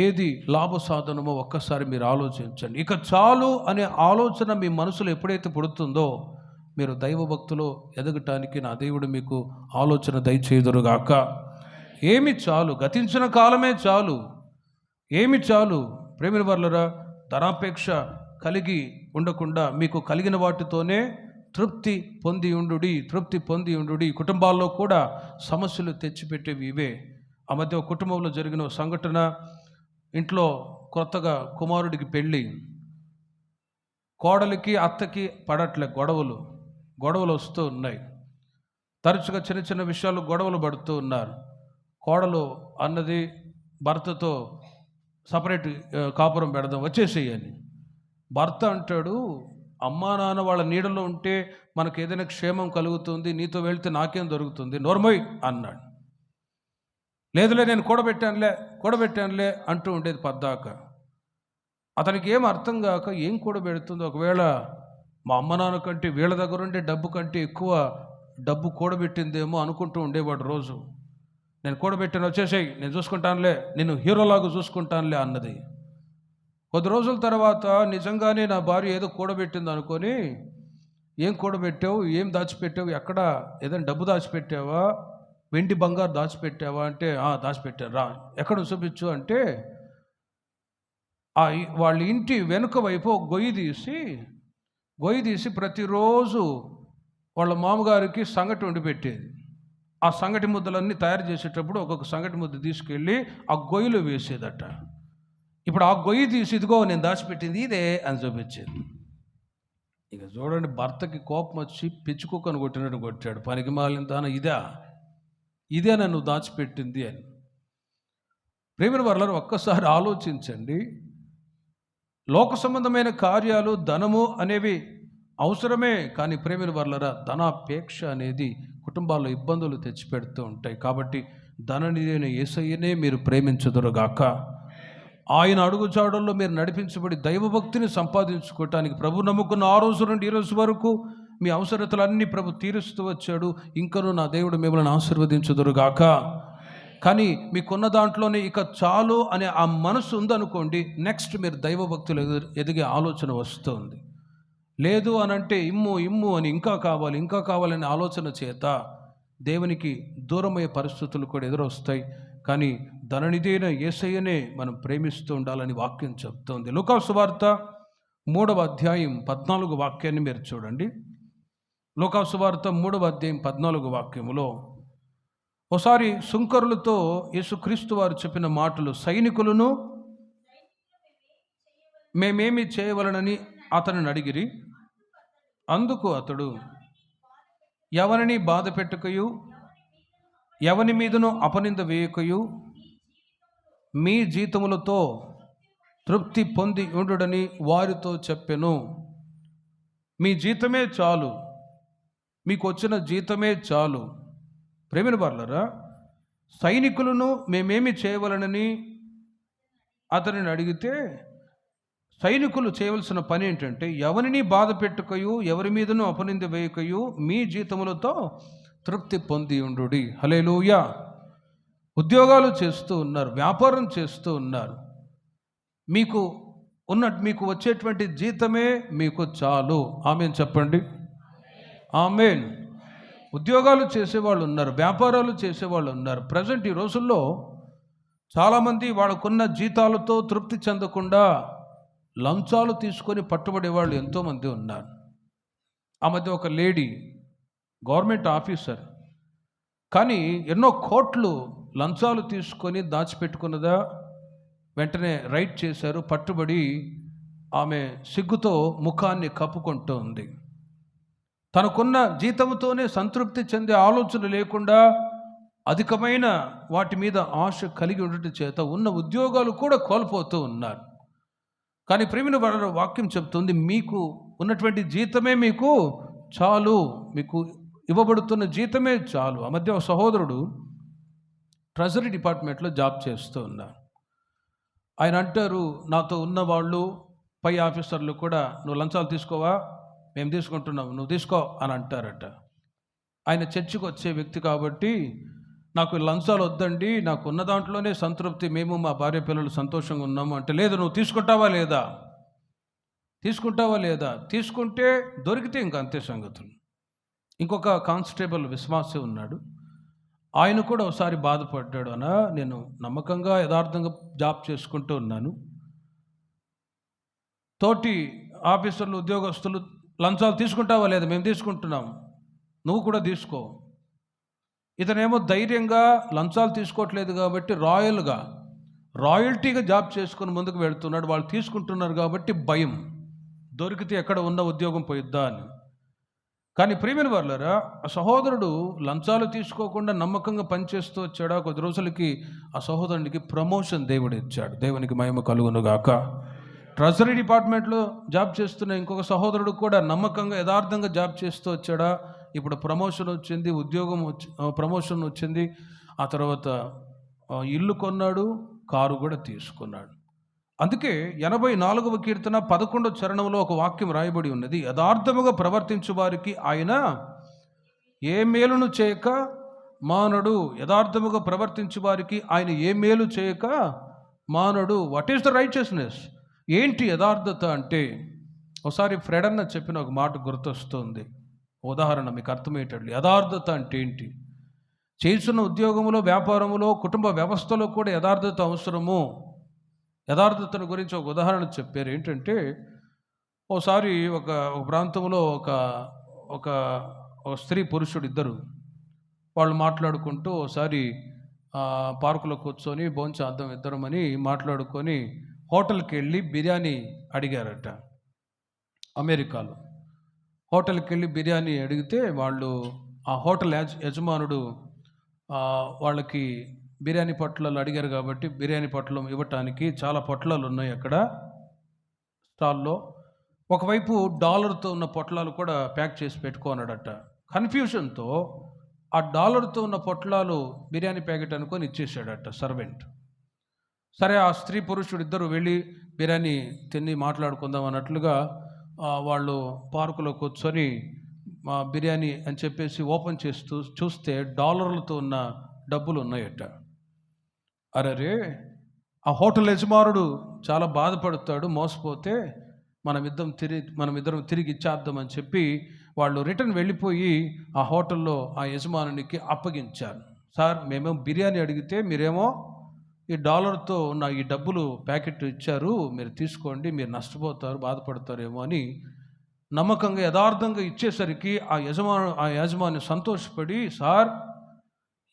ఏది లాభ సాధనమో ఒక్కసారి మీరు ఆలోచించండి. ఇక చాలు అనే ఆలోచన మీ మనసులో ఎప్పుడైతే పుడుతుందో మీరు దైవభక్తిలో ఎదగటానికి నా దేవుడు మీకు ఆలోచన దయచేయుదురుగాక. ఏమి చాలు, గతించిన కాలమే చాలు, ఏమి చాలు. ప్రేమిన వర్లరా, ధనాపేక్ష కలిగి ఉండకుండా మీకు కలిగిన వాటితోనే తృప్తి పొంది ఉండుడి. కుటుంబాల్లో కూడా సమస్యలు తెచ్చిపెట్టేవి ఇవే. ఆ మధ్య ఒక కుటుంబంలో జరిగిన సంఘటన, ఇంట్లో కొత్తగా కుమారుడికి పెళ్ళి, కోడలికి అత్తకి పడట్లే గొడవలు వస్తూ ఉన్నాయి. తరచుగా చిన్న చిన్న విషయాలు గొడవలు పడుతూ ఉన్నారు. కోడలు అన్నది భర్తతో సపరేట్ కాపురం పెడదాం, వచ్చేసేయని. భర్త అంటాడు, అమ్మా నాన్న వాళ్ళ నీడలో ఉంటే మనకు ఏదైనా క్షేమం కలుగుతుంది, నీతో వెళ్తే నాకేం దొరుకుతుంది, నోర్మోయ్ అన్నాడు. లేదులే నేను కూడబెట్టానులే అంటూ ఉండేది పద్దాక. అతనికి ఏం అర్థం కాక ఏం కూడబెడుతుందో, ఒకవేళ మా అమ్మ నాన్న కంటే వీళ్ళ దగ్గర ఉండే డబ్బు కంటే ఎక్కువ డబ్బు కూడబెట్టిందేమో అనుకుంటూ ఉండేవాడు రోజు. నేను కూడబెట్టాను, వచ్చేసేయి, నేను చూసుకుంటానులే, నేను హీరోలాగా చూసుకుంటానులే అన్నది. కొద్ది రోజుల తర్వాత నిజంగానే నా భార్య ఏదో కూడబెట్టింది అనుకొని, ఏం కూడబెట్టావు, ఏం దాచిపెట్టావు, ఎక్కడ ఏదైనా డబ్బు దాచిపెట్టావా, వెండి బంగారు దాచిపెట్టావా అంటే, దాచిపెట్టాను రా, ఎక్కడ చూపించు అంటే, వాళ్ళ ఇంటి వెనుక వైపు ఒక గొయ్యి తీసి ప్రతిరోజు వాళ్ళ మామగారికి సంగటి వండి పెట్టేది. ఆ సంగటి ముద్దలన్నీ తయారు చేసేటప్పుడు ఒక్కొక్క సంగటి ముద్ద తీసుకెళ్ళి ఆ గొయ్యిలో వేసేదట. ఇప్పుడు ఆ గొయ్యి తీసి, ఇదిగో నేను దాచిపెట్టింది ఇదే అని చూపించేది. ఇక చూడండి, భర్తకి కోపం వచ్చి పిచ్చుకుక్కను కొట్టినట్టు కొట్టాడు. పనికి మాలిన దాన, ఇదే నన్ను దాచిపెట్టింది అని. ప్రేమిన వర్లారా, ఒక్కసారి ఆలోచించండి. లోక సంబంధమైన కార్యాలు, ధనము అనేవి అవసరమే, కానీ ప్రేమిన వర్లారా, ధనాపేక్ష అనేది కుటుంబాల్లో ఇబ్బందులు తెచ్చిపెడుతూ ఉంటాయి. కాబట్టి ధననిధైన యేసయ్యనే మీరు ప్రేమించుదురుగాక. ఆయన అడుగుజాడల్లో మీరు నడిపించబడి దైవభక్తిని సంపాదించుకోవటానికి ప్రభు నమ్ముకున్న ఆ రోజు నుండి ఈ రోజు వరకు మీ అవసరతలన్నీ ప్రభు తీరుస్తూ వచ్చాడు. ఇంకనూ నా దేవుడు మిమ్మల్ని ఆశీర్వదించుదురుగాక. కానీ మీకున్న దాంట్లోనే ఇక చాలు అనే ఆ మనసు ఉందనుకోండి, నెక్స్ట్ మీరు దైవభక్తులు ఎదిగే ఆలోచన వస్తుంది. లేదు అనంటే ఇమ్ము అని ఇంకా కావాలనే ఆలోచన చేత దేవునికి దూరమయ్యే పరిస్థితులు కూడా ఎదురొస్తాయి. కానీ ధననిధైన యేసయ్యనే మనం ప్రేమిస్తూ ఉండాలని వాక్యం చెప్తోంది. లూకా సువార్త 3వ అధ్యాయం 14 వాక్యాన్ని మీరు చూడండి. లూకా సువార్త 3వ అధ్యాయం 14 వాక్యములో ఒకసారి సుంకరులతో యేసుక్రీస్తు వారు చెప్పిన మాటలు, సైనికులను మేమేమి చేయవలనని అతనిని అడిగిరి. అందుకు అతడు, ఎవరిని బాధ పెట్టుకయు ఎవని మీదను అపనింద వేయకయు మీ జీతములతో తృప్తి పొంది ఉండుడని వారితో చెప్పెను. మీ జీతమే చాలు, మీకు వచ్చిన జీతమే చాలు. ప్రేమిన వర్లారా, సైనికులను మేమేమి చేయవలనని అతనిని అడిగితే, సైనికులు చేయవలసిన పని ఏంటంటే, ఎవరిని బాధ పెట్టుకయు ఎవరి మీదను అపనింద వేయకయు మీ జీతములతో తృప్తి పొంది ఉండుడి. హల్లెలూయా. ఉద్యోగాలు చేస్తూ ఉన్నారు, వ్యాపారం చేస్తూ ఉన్నారు, మీకు వచ్చేటువంటి జీతమే మీకు చాలు. ఆమేన్ చెప్పండి. ఆమేన్. ఉద్యోగాలు చేసేవాళ్ళు ఉన్నారు, వ్యాపారాలు చేసేవాళ్ళు ఉన్నారు. ప్రజెంట్ ఈ రోజుల్లో చాలామంది వాళ్ళకున్న జీతాలతో తృప్తి చెందకుండా లంచాలు తీసుకొని పట్టుబడే వాళ్ళు ఎంతోమంది ఉన్నారు. ఆ మధ్య ఒక లేడీ గవర్నమెంట్ ఆఫీసర్, కానీ ఎన్నో కోట్లు లంచాలు తీసుకొని దాచిపెట్టుకున్నదా, వెంటనే రైడ్ చేశారు, పట్టుబడి ఆమె సిగ్గుతో ముఖాన్ని కప్పుకుంటూ ఉంది. తనకున్న జీతంతోనే సంతృప్తి చెందే ఆలోచన లేకుండా అధికమైన వాటి మీద ఆశ కలిగి ఉండటం చేత ఉన్న ఉద్యోగాలు కూడా కోల్పోతూ ఉన్నారు. కానీ ప్రేమిన వారి వాక్యం చెప్తుంది, మీకు ఉన్నటువంటి జీతమే మీకు చాలు, మీకు ఇవ్వబడుతున్న జీతమే చాలు. ఆ మధ్య ఒక సహోదరుడు ట్రెజరీ డిపార్ట్మెంట్లో జాబ్ చేస్తూ ఉన్నారు. ఆయన అంటారు, నాతో ఉన్న వాళ్ళు పై ఆఫీసర్లు కూడా, నువ్వు లంచాలు తీసుకోవా, మేము తీసుకుంటున్నాం, నువ్వు తీసుకో అని అంటారట. ఆయన చర్చికి వచ్చే వ్యక్తి కాబట్టి, నాకు లంచాలు వద్దండి, నాకు ఉన్న దాంట్లోనే సంతృప్తి, మేము మా భార్య పిల్లలు సంతోషంగా ఉన్నాము అంటే, లేదు నువ్వు తీసుకుంటావా లేదా, తీసుకుంటే దొరికితే ఇంక అంతే సంగతులు. ఇంకొక కానిస్టేబుల్ విశ్వాసి ఉన్నాడు, ఆయన కూడా ఒకసారి బాధపడ్డాడు. నేను నమ్మకంగా యథార్థంగా జాబ్ చేసుకుంటూ ఉన్నాను, తోటి ఆఫీసర్లు ఉద్యోగస్తులు లంచాలు తీసుకుంటావా లేదా, మేము తీసుకుంటున్నాం, నువ్వు కూడా తీసుకో. ఇతనేమో ధైర్యంగా లంచాలు తీసుకోవట్లేదు కాబట్టి రాయల్టీగా జాబ్ చేసుకుని ముందుకు వెళ్తున్నాడు. వాళ్ళు తీసుకుంటున్నారు కాబట్టి భయం, దొరికితే ఎక్కడ ఉన్న ఉద్యోగం పోయిద్దా అని. కానీ ప్రియమైన వారులారా, ఆ సహోదరుడు లంచాలు తీసుకోకుండా నమ్మకంగా పనిచేస్తూ వచ్చాడు. కొద్ది రోజులకి ఆ సహోదరునికి ప్రమోషన్ దేవుడు ఇచ్చాడు. దేవునికి మహిమ కలుగునుగాక. ట్రెజరీ డిపార్ట్మెంట్లో జాబ్ చేస్తున్న ఇంకొక సహోదరుడు కూడా నమ్మకంగా యథార్థంగా జాబ్ చేస్తూ వచ్చాడా, ఇప్పుడు ప్రమోషన్ వచ్చింది, ప్రమోషన్ వచ్చింది. ఆ తర్వాత ఇల్లు కొన్నాడు, కారు కూడా తీసుకున్నాడు. అందుకే 84వ కీర్తన 11వ చరణంలో ఒక వాక్యం రాయబడి ఉన్నది, యథార్థముగా ప్రవర్తించు వారికి ఆయన ఏ మేలును చేయక మానడు, యథార్థముగా ప్రవర్తించు వారికి ఆయన ఏ మేలు చేయక మానడు. What is the righteousness? ఏంటి యథార్థత అంటే? ఒకసారి ఫ్రెడ్ అన్న చెప్పిన ఒక మాట గుర్తొస్తుంది. ఉదాహరణ మీకు అర్థమయ్యేటట్లు. యథార్థత అంటే ఏంటి? చేస్తున్న ఉద్యోగంలో, వ్యాపారంలో, కుటుంబ వ్యవస్థలో కూడా యథార్థత అవసరము. యథార్థతను గురించి ఒక ఉదాహరణ చెప్పారు. ఏంటంటే, ఒకసారి ఒక ప్రాంతంలో ఒక ఒక స్త్రీ పురుషుడు ఇద్దరు వాళ్ళు మాట్లాడుకుంటూ ఒకసారి పార్కులో కూర్చొని భోంచేద్దాం ఇద్దరమని మాట్లాడుకొని హోటల్కి వెళ్ళి బిర్యానీ అడిగారట. అమెరికాలో హోటల్కి వెళ్ళి బిర్యానీ అడిగితే వాళ్ళు ఆ హోటల్ యజమానుడు వాళ్ళకి బిర్యానీ పొట్లాలు అడిగారు కాబట్టి బిర్యానీ పొట్లం ఇవ్వటానికి చాలా పొట్లాలు ఉన్నాయి అక్కడ స్టాల్లో. ఒకవైపు డాలర్తో ఉన్న పొట్లాలు కూడా ప్యాక్ చేసి పెట్టుకోన్నాడట. కన్ఫ్యూషన్తో ఆ డాలర్తో ఉన్న పొట్లాలు బిర్యానీ ప్యాకెట్ అనుకొని ఇచ్చేసాడట సర్వెంట్. సరే, ఆ స్త్రీ పురుషుడు ఇద్దరు వెళ్ళి బిర్యానీ తిని మాట్లాడుకుందాం అన్నట్లుగా వాళ్ళు పార్కులో కూర్చొని బిర్యానీ అని చెప్పేసి ఓపెన్ చేస్తూ చూస్తే డాలర్లతో ఉన్న డబ్బులు ఉన్నాయట. అరే, ఆ హోటల్ యజమానుడు చాలా బాధపడతాడు, మోసపోతే మనమిద్దరం తిరిగి ఇచ్చేద్దామని చెప్పి వాళ్ళు రిటర్న్ వెళ్ళిపోయి ఆ హోటల్లో ఆ యజమానునికి అప్పగించారు. సార్, మేమేమో బిర్యానీ అడిగితే మీరేమో ఈ డాలర్తో ఉన్న ఈ డబ్బులు ప్యాకెట్ ఇచ్చారు, మీరు తీసుకోండి, మీరు నష్టపోతారు, బాధపడతారేమో అని నమ్మకంగా యథార్థంగా ఇచ్చేసరికి ఆ యజమాని సంతోషపడి, సార్,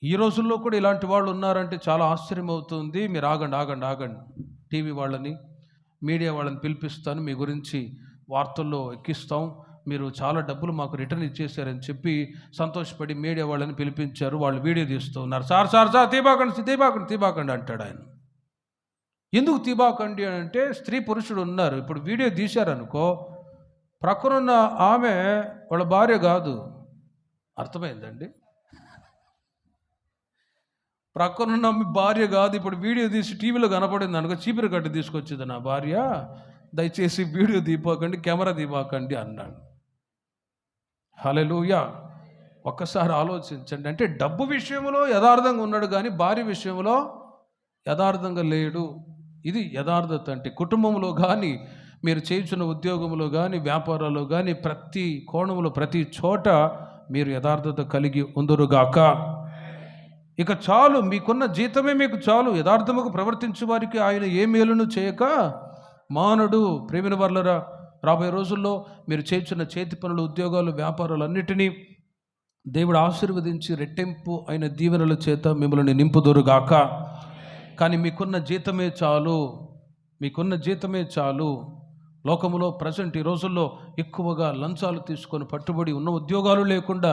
ఈ రోజుల్లో కూడా ఇలాంటి వాళ్ళు ఉన్నారంటే చాలా ఆశ్చర్యం అవుతుంది, మీరు ఆగండి, టీవీ వాళ్ళని, మీడియా వాళ్ళని పిలిపిస్తాను, మీ గురించి వార్తల్లో ఎక్కిస్తాం, మీరు చాలా డబ్బులు మాకు రిటర్న్ ఇచ్చేసారని చెప్పి సంతోషపడి మీడియా వాళ్ళని పిలిపించారు. వాళ్ళు వీడియో తీస్తూ ఉన్నారు. సార్ తీబాకండి అంటాడు ఆయన. ఎందుకు తీబాకండి అంటే, స్త్రీ పురుషుడు ఉన్నారు, ఇప్పుడు వీడియో తీశారనుకో ప్రక్కనున్న ఆమె వాళ్ళ భార్య కాదు. అర్థమైందండి? ప్రక్కనున్న భార్య కాదు. ఇప్పుడు వీడియో తీసి టీవీలో కనపడింది అనుకో, చీపురు కట్టి తీసుకొచ్చింది నా భార్య, దయచేసి వీడియో తీపోకండి, కెమెరా తీపాకండి అన్నాడు. హల్లెలూయా. ఒక్కసారి ఆలోచించండి. అంటే డబ్బు విషయంలో యథార్థంగా ఉన్నాడు కానీ భార్య విషయంలో యథార్థంగా లేడు. ఇది యథార్థత అంటే. కుటుంబంలో కానీ, మీరు చేస్తున్న ఉద్యోగంలో కానీ, వ్యాపారాల్లో కానీ, ప్రతి కోణంలో ప్రతి చోట మీరు యథార్థత కలిగి ఉందురుగాక. ఇక చాలు, మీకున్న జీతమే మీకు చాలు. యథార్థముగా ప్రవర్తించే వారికి ఆయన ఏ మేలును చేయక మానడు. ప్రేమిన వర్లరా, రాబోయే రోజుల్లో మీరు చేస్తున్న చేతి పనులు, ఉద్యోగాలు, వ్యాపారాలు అన్నిటినీ దేవుడు ఆశీర్వదించి రెట్టింపు అయిన దీవెనల చేత మిమ్మల్ని నింపుదురుగాక. కానీ మీకున్న జీతమే చాలు. లోకములో ప్రజెంట్ ఈ రోజుల్లో ఎక్కువగా లంచాలు తీసుకొని పట్టుబడి ఉన్న ఉద్యోగాలు లేకుండా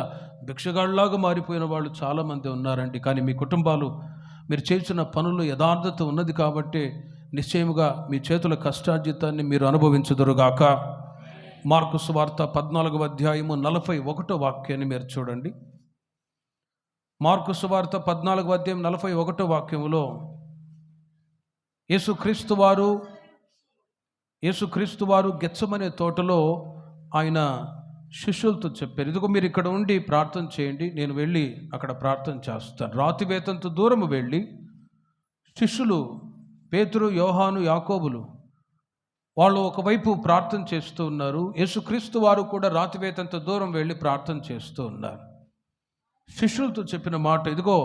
భిక్షగాళ్ళలాగా మారిపోయిన వాళ్ళు చాలామంది ఉన్నారండి. కానీ మీ కుటుంబాలు, మీరు చేసిన పనులు యథార్థత ఉన్నది కాబట్టి నిశ్చయముగా మీ చేతుల కష్టార్జితాన్ని మీరు అనుభవించుదురుగాక. మార్కు సువార్త 14వ అధ్యాయము 41వ వాక్యాన్ని మీరు చూడండి. మార్కు సువార్త 14వ అధ్యాయం 41వ వాక్యములో యేసుక్రీస్తు వారు గెత్సెమనే తోటలో ఆయన శిష్యులతో చెప్పారు, ఇదిగో మీరు ఇక్కడ ఉండి ప్రార్థన చేయండి, నేను వెళ్ళి అక్కడ ప్రార్థన చేస్తాను. రాతివేతంత దూరం వెళ్ళి శిష్యులు పేతురు, యోహాను, యాకోబులు వాళ్ళు ఒకవైపు ప్రార్థన చేస్తూ ఉన్నారు. యేసుక్రీస్తు వారు కూడా రాతివేతంత దూరం వెళ్ళి ప్రార్థన చేస్తూ ఉన్నారు. శిష్యులతో చెప్పిన మాట, ఇదిగో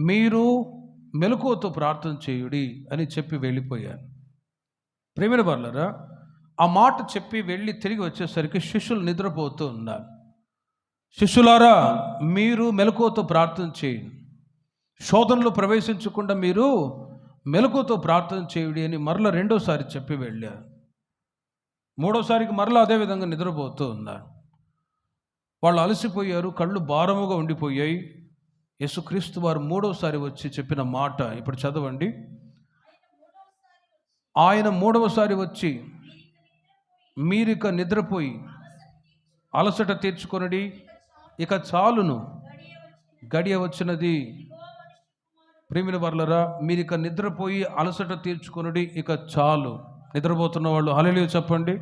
మీరు మెలకువతో ప్రార్థన చేయుడి అని చెప్పి వెళ్ళిపోయారు. ప్రేమిన వర్లరా, ఆ మాట చెప్పి వెళ్ళి తిరిగి వచ్చేసరికి శిష్యులు నిద్రపోతూ ఉన్నారు. శిష్యులారా, మీరు మెలకువతో ప్రార్థన చేయండి, శోధనలో ప్రవేశించకుండా మీరు మెలకువతో ప్రార్థన చేయుడి అని మరలా రెండోసారి చెప్పి వెళ్ళారు. మూడోసారికి మరలా అదేవిధంగా నిద్రపోతూ ఉన్నారు. వాళ్ళు అలసిపోయారు, కళ్ళు భారముగా ఉండిపోయాయి. యేసుక్రీస్తు వారు మూడోసారి వచ్చి చెప్పిన మాట ఇప్పుడు చదవండి. ఆయన మూడవసారి వచ్చి, మీరిక నిద్రపోయి అలసట తీర్చుకొనడి, ఇక చాలును, గడియ వచ్చినది. ప్రేమిన వర్లరా, మీరిక నిద్రపోయి అలసట తీర్చుకొనడి, ఇక చాలు. నిద్రపోతున్న వాళ్ళు హల్లెలూయా చెప్పండి.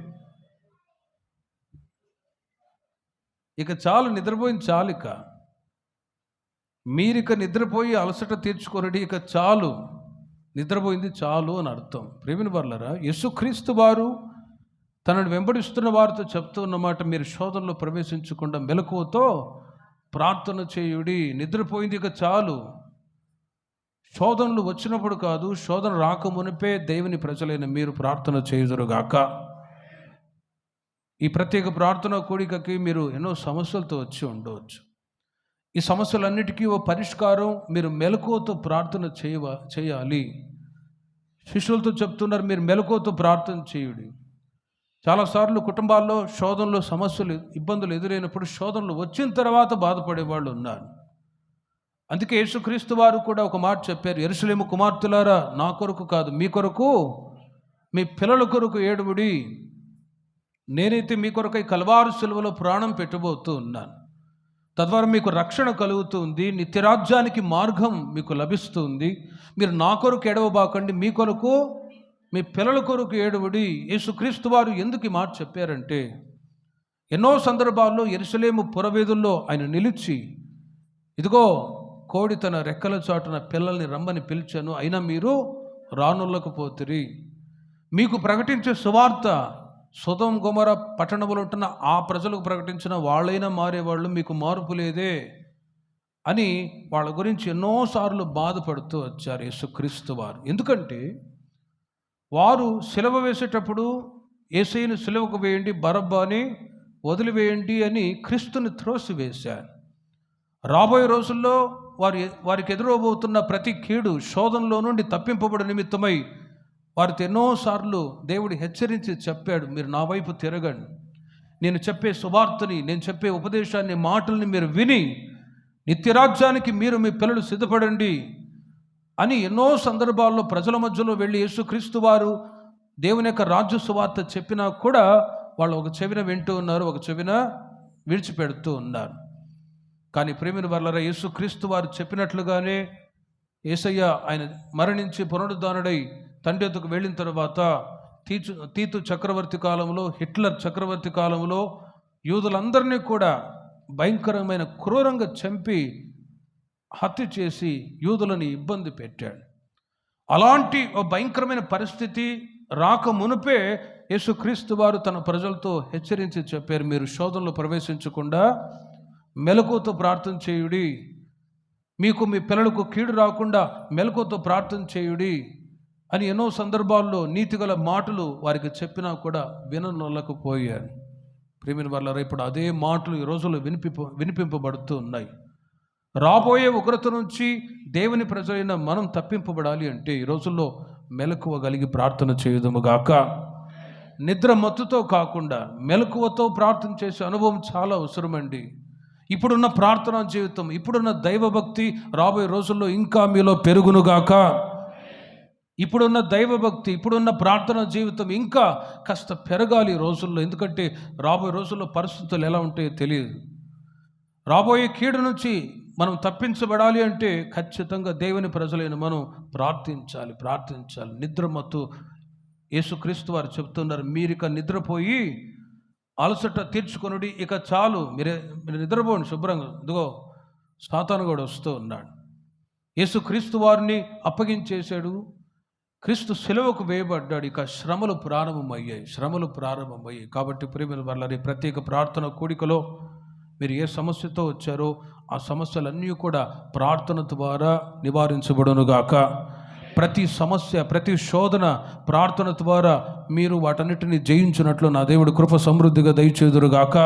ఇక చాలు, నిద్రపోయింది చాలు. ఇక మీరిక నిద్రపోయి అలసట తీర్చుకొనుడి, ఇక చాలు, నిద్రపోయింది చాలు అని అర్థం. ప్రేమిన వర్లరా, యేసుక్రీస్తు వారు తనను వెంబడిస్తున్న వారితో చెప్తూ ఉన్నమాట, మీరు శోధనలో ప్రవేశించకుండా మెలకువతో ప్రార్థన చేయుడి. నిద్రపోయింది ఇక చాలు. శోధనలు వచ్చినప్పుడు కాదు, శోధన రాకమునిపే దేవుని ప్రజలైన మీరు ప్రార్థన చేయుదురుగాక. ఈ ప్రత్యేక ప్రార్థన కూడికకి మీరు ఎన్నో సమస్యలతో వచ్చి ఉండవచ్చు. ఈ సమస్యలన్నిటికీ ఓ పరిష్కారం మీరు మెలకువతో ప్రార్థన చేయాలి. శిష్యులతో చెప్తున్నారు, మీరు మెలకువతో ప్రార్థన చేయుడి. చాలాసార్లు కుటుంబాల్లో శోధనలు, సమస్యలు, ఇబ్బందులు ఎదురైనప్పుడు శోధనలు వచ్చిన తర్వాత బాధపడే వాళ్ళు ఉన్నారు. అందుకే యేసుక్రీస్తు వారు కూడా ఒక మాట చెప్పారు, యెరూషలేము కుమార్తెలారా, నా కొరకు కాదు మీ కొరకు, మీ పిల్లల కొరకు ఏడువుడి. నేనైతే మీ కొరకై కల్వారు సిలువలో ప్రాణం పెట్టబోతూ ఉన్నాను. తద్వారా మీకు రక్షణ కలుగుతుంది, నిత్యరాజ్యానికి మార్గం మీకు లభిస్తుంది. మీరు నా కొరకు ఏడవబాకండి, మీ కొరకు, మీ పిల్లల కొరకు ఏడువుడి. యేసుక్రీస్తు వారు ఎందుకు ఈ మాట చెప్పారంటే, ఎన్నో సందర్భాల్లో యెరూషలేము పురవీధుల్లో ఆయన నిలిచి, ఇదిగో కోడి తన రెక్కల చాటున పిల్లల్ని రమ్మని పిలిచాను, అయినా మీరు రానుల్లకపోతిరి. మీకు ప్రకటించే సువార్త సొదొమ గొమొర్రా పట్టణములో ఉంటున్న ఆ ప్రజలకు ప్రకటించిన వాళ్ళైనా మారేవాళ్ళు, మీకు మార్పు లేదే అని వాళ్ళ గురించి ఎన్నోసార్లు బాధపడుతూ వచ్చారు యేసుక్రీస్తు వారు. ఎందుకంటే వారు సిలువ వేసేటప్పుడు యేసయ్యను సిలువకు వేయండి, బరబ్బని వదిలివేయండి అని క్రీస్తుని త్రోసివేశారు. రాబోయే రోజుల్లో వారికి ఎదురవబోతున్న ప్రతి కీడు, శోధనలో నుండి తప్పింపబడి నిమిత్తమై వారితో ఎన్నోసార్లు దేవుడు హెచ్చరించి చెప్పాడు, మీరు నా వైపు తిరగండి, నేను చెప్పే సువార్తని, నేను చెప్పే ఉపదేశాన్ని, మాటల్ని మీరు విని నిత్యరాజ్యానికి మీరు మీ పిల్లలు సిద్ధపడండి అని ఎన్నో సందర్భాల్లో ప్రజల మధ్యలో వెళ్ళి యేసుక్రీస్తు వారు దేవుని యొక్క రాజ్య సువార్త చెప్పినా కూడా వాళ్ళు ఒక చెవిన వింటూ ఉన్నారు, ఒక చెవిన విడిచిపెడుతూ ఉన్నారు. కానీ ప్రేమిన వర్లరా, యేసుక్రీస్తు వారు చెప్పినట్లుగానే యేసయ్య ఆయన మరణించి పునరుద్ధానుడై తండ్రి వద్దకు వెళ్ళిన తర్వాత తీతు చక్రవర్తి కాలంలో, హిట్లర్ చక్రవర్తి కాలంలో యూదులందరినీ కూడా భయంకరమైన క్రూరంగా చంపి హత్య చేసి యూదులని ఇబ్బంది పెట్టాడు. అలాంటి ఒక భయంకరమైన పరిస్థితి రాక మునుపే యేసుక్రీస్తు వారు తన ప్రజలతో హెచ్చరించి చెప్పారు, మీరు శోధనలో ప్రవేశించకుండా మెలకువతో ప్రార్థన చేయుడి, మీకు మీ పిల్లలకు కీడు రాకుండా మెలకువతో ప్రార్థన చేయుడి అని ఎన్నో సందర్భాల్లో నీతిగల మాటలు వారికి చెప్పినా కూడా విననొల్లకపోయారు. ప్రియమైన వాళ్ళారా, ఇప్పుడు అదే మాటలు ఈ రోజుల్లో వినిపింపబడుతూ ఉన్నాయి. రాబోయే ఉగ్రత నుంచి దేవుని ప్రజలైన మనం తప్పింపబడాలి అంటే ఈ రోజుల్లో మెలకువగలిగి ప్రార్థన చేయుదుముగాక. నిద్ర మత్తుతో కాకుండా మెలకువతో ప్రార్థన చేసే అనుభవం చాలా అవసరమండి. ఇప్పుడున్న ప్రార్థనా జీవితం, ఇప్పుడున్న దైవభక్తి రాబోయే రోజుల్లో ఇంకా మీలో పెరుగునుగాక. ఇప్పుడున్న దైవభక్తి, ఇప్పుడున్న ప్రార్థనా జీవితం ఇంకా కాస్త పెరగాలి ఈ రోజుల్లో. ఎందుకంటే రాబోయే రోజుల్లో పరిస్థితులు ఎలా ఉంటాయో తెలియదు. రాబోయే కీడు నుంచి మనం తప్పించబడాలి అంటే ఖచ్చితంగా దేవుని ప్రజలైన మనం ప్రార్థించాలి. నిద్రమత్తు యేసుక్రీస్తు వారు చెప్తున్నారు, మీరిక నిద్రపోయి అలసట తీర్చుకొనుడి, ఇక చాలు, మీరు నిద్రపోండి శుభ్రంగా. ఇదిగో సాతాను కూడా వస్తూ ఉన్నాడు. యేసుక్రీస్తు వారిని అప్పగించేశాడు, క్రీస్తు సిలువకు వేయబడ్డాడు, ఇక శ్రమలు ప్రారంభమయ్యాయి. కాబట్టి ప్రియమైన వాళ్ళని ప్రత్యేక ప్రార్థన కూడికలో మీరు ఏ సమస్యతో వచ్చారో ఆ సమస్యలన్నీ కూడా ప్రార్థన ద్వారా నివారించబడునుగాక. ప్రతి సమస్య, ప్రతి శోధన ప్రార్థన ద్వారా మీరు వాటన్నిటిని జయించినట్లు నా దేవుడు కృప సమృద్ధిగా దయచేదురుగాక.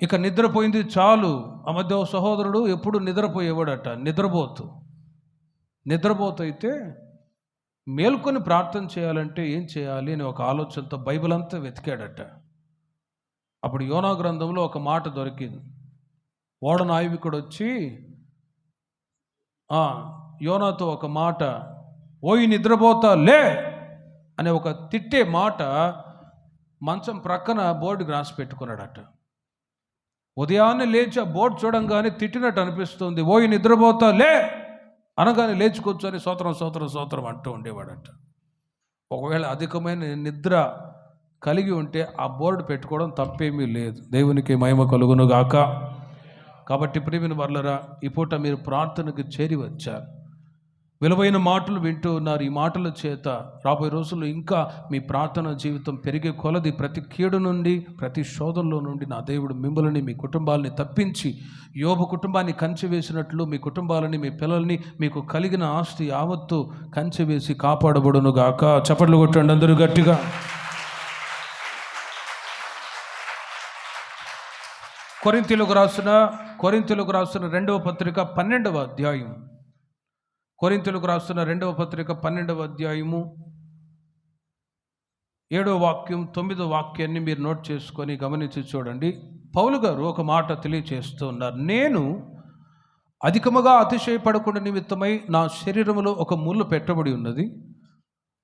ఇక నిద్రపోయింది చాలు. ఆ మధ్య సహోదరుడు ఎప్పుడు నిద్రపోయేవాడట, నిద్రపోతూ అయితే మేల్కొని ప్రార్థన చేయాలంటే ఏం చేయాలి అని ఒక ఆలోచనతో బైబిల్ అంతా వెతికాడట. అప్పుడు యోనా గ్రంథంలో ఒక మాట దొరికింది. ఓడ నావికుడు వచ్చి యోనాతో ఒక మాట, ఓయి నిద్రపోతా లే అనే ఒక తిట్టే మాట మంచం ప్రక్కన బోర్డుకి రాసి పెట్టుకున్నాడట. ఉదయాన్నే లేచి ఆ బోర్డు చూడంగానే తిట్టినట్టు అనిపిస్తుంది. ఓయి నిద్రపోతా లే అనగానే లేచి కూర్చొని స్తోత్రం అంటూ ఉండేవాడట. ఒకవేళ అధికమైన నిద్ర కలిగి ఉంటే ఆ బోర్డు పెట్టుకోవడం తప్పేమీ లేదు. దేవునికి మహిమ కలుగునుగాక. కాబట్టి ప్రియమైన వారలారా, ఈ పూట మీరు ప్రార్థనకు చేరి వచ్చారు, విలువైన మాటలు వింటూ ఉన్నారు. ఈ మాటల చేత రాబోయే రోజుల్లో ఇంకా మీ ప్రార్థన జీవితం పెరిగే కొలది ప్రతి కీడు నుండి, ప్రతి శోధనలో నుండి నా దేవుడు మిమ్మల్ని, మీ కుటుంబాలని తప్పించి యోబు కుటుంబాన్ని కంచె వేసినట్లు మీ కుటుంబాలని, మీ పిల్లల్ని, మీకు కలిగిన ఆస్తి యావత్తు కంచె వేసి కాపాడబడును గాక. చప్పట్లు కొట్టండి అందరూ గట్టిగా. కొరింథీయులకు రాసిన రెండవ పత్రిక 12వ అధ్యాయం. కొరింథీయులకు రాసిన రెండవ పత్రిక 12వ అధ్యాయము 7వ వాక్యం 9వ వాక్యాన్ని మీరు నోట్ చేసుకొని గమనించి చూడండి. పౌలు గారు ఒక మాట తెలియచేస్తూ ఉన్నారు. నేను అధికముగా అతిశయపడకుండా నిమిత్తమై నా శరీరములో ఒక ముళ్ళు పెట్టబడి ఉన్నది,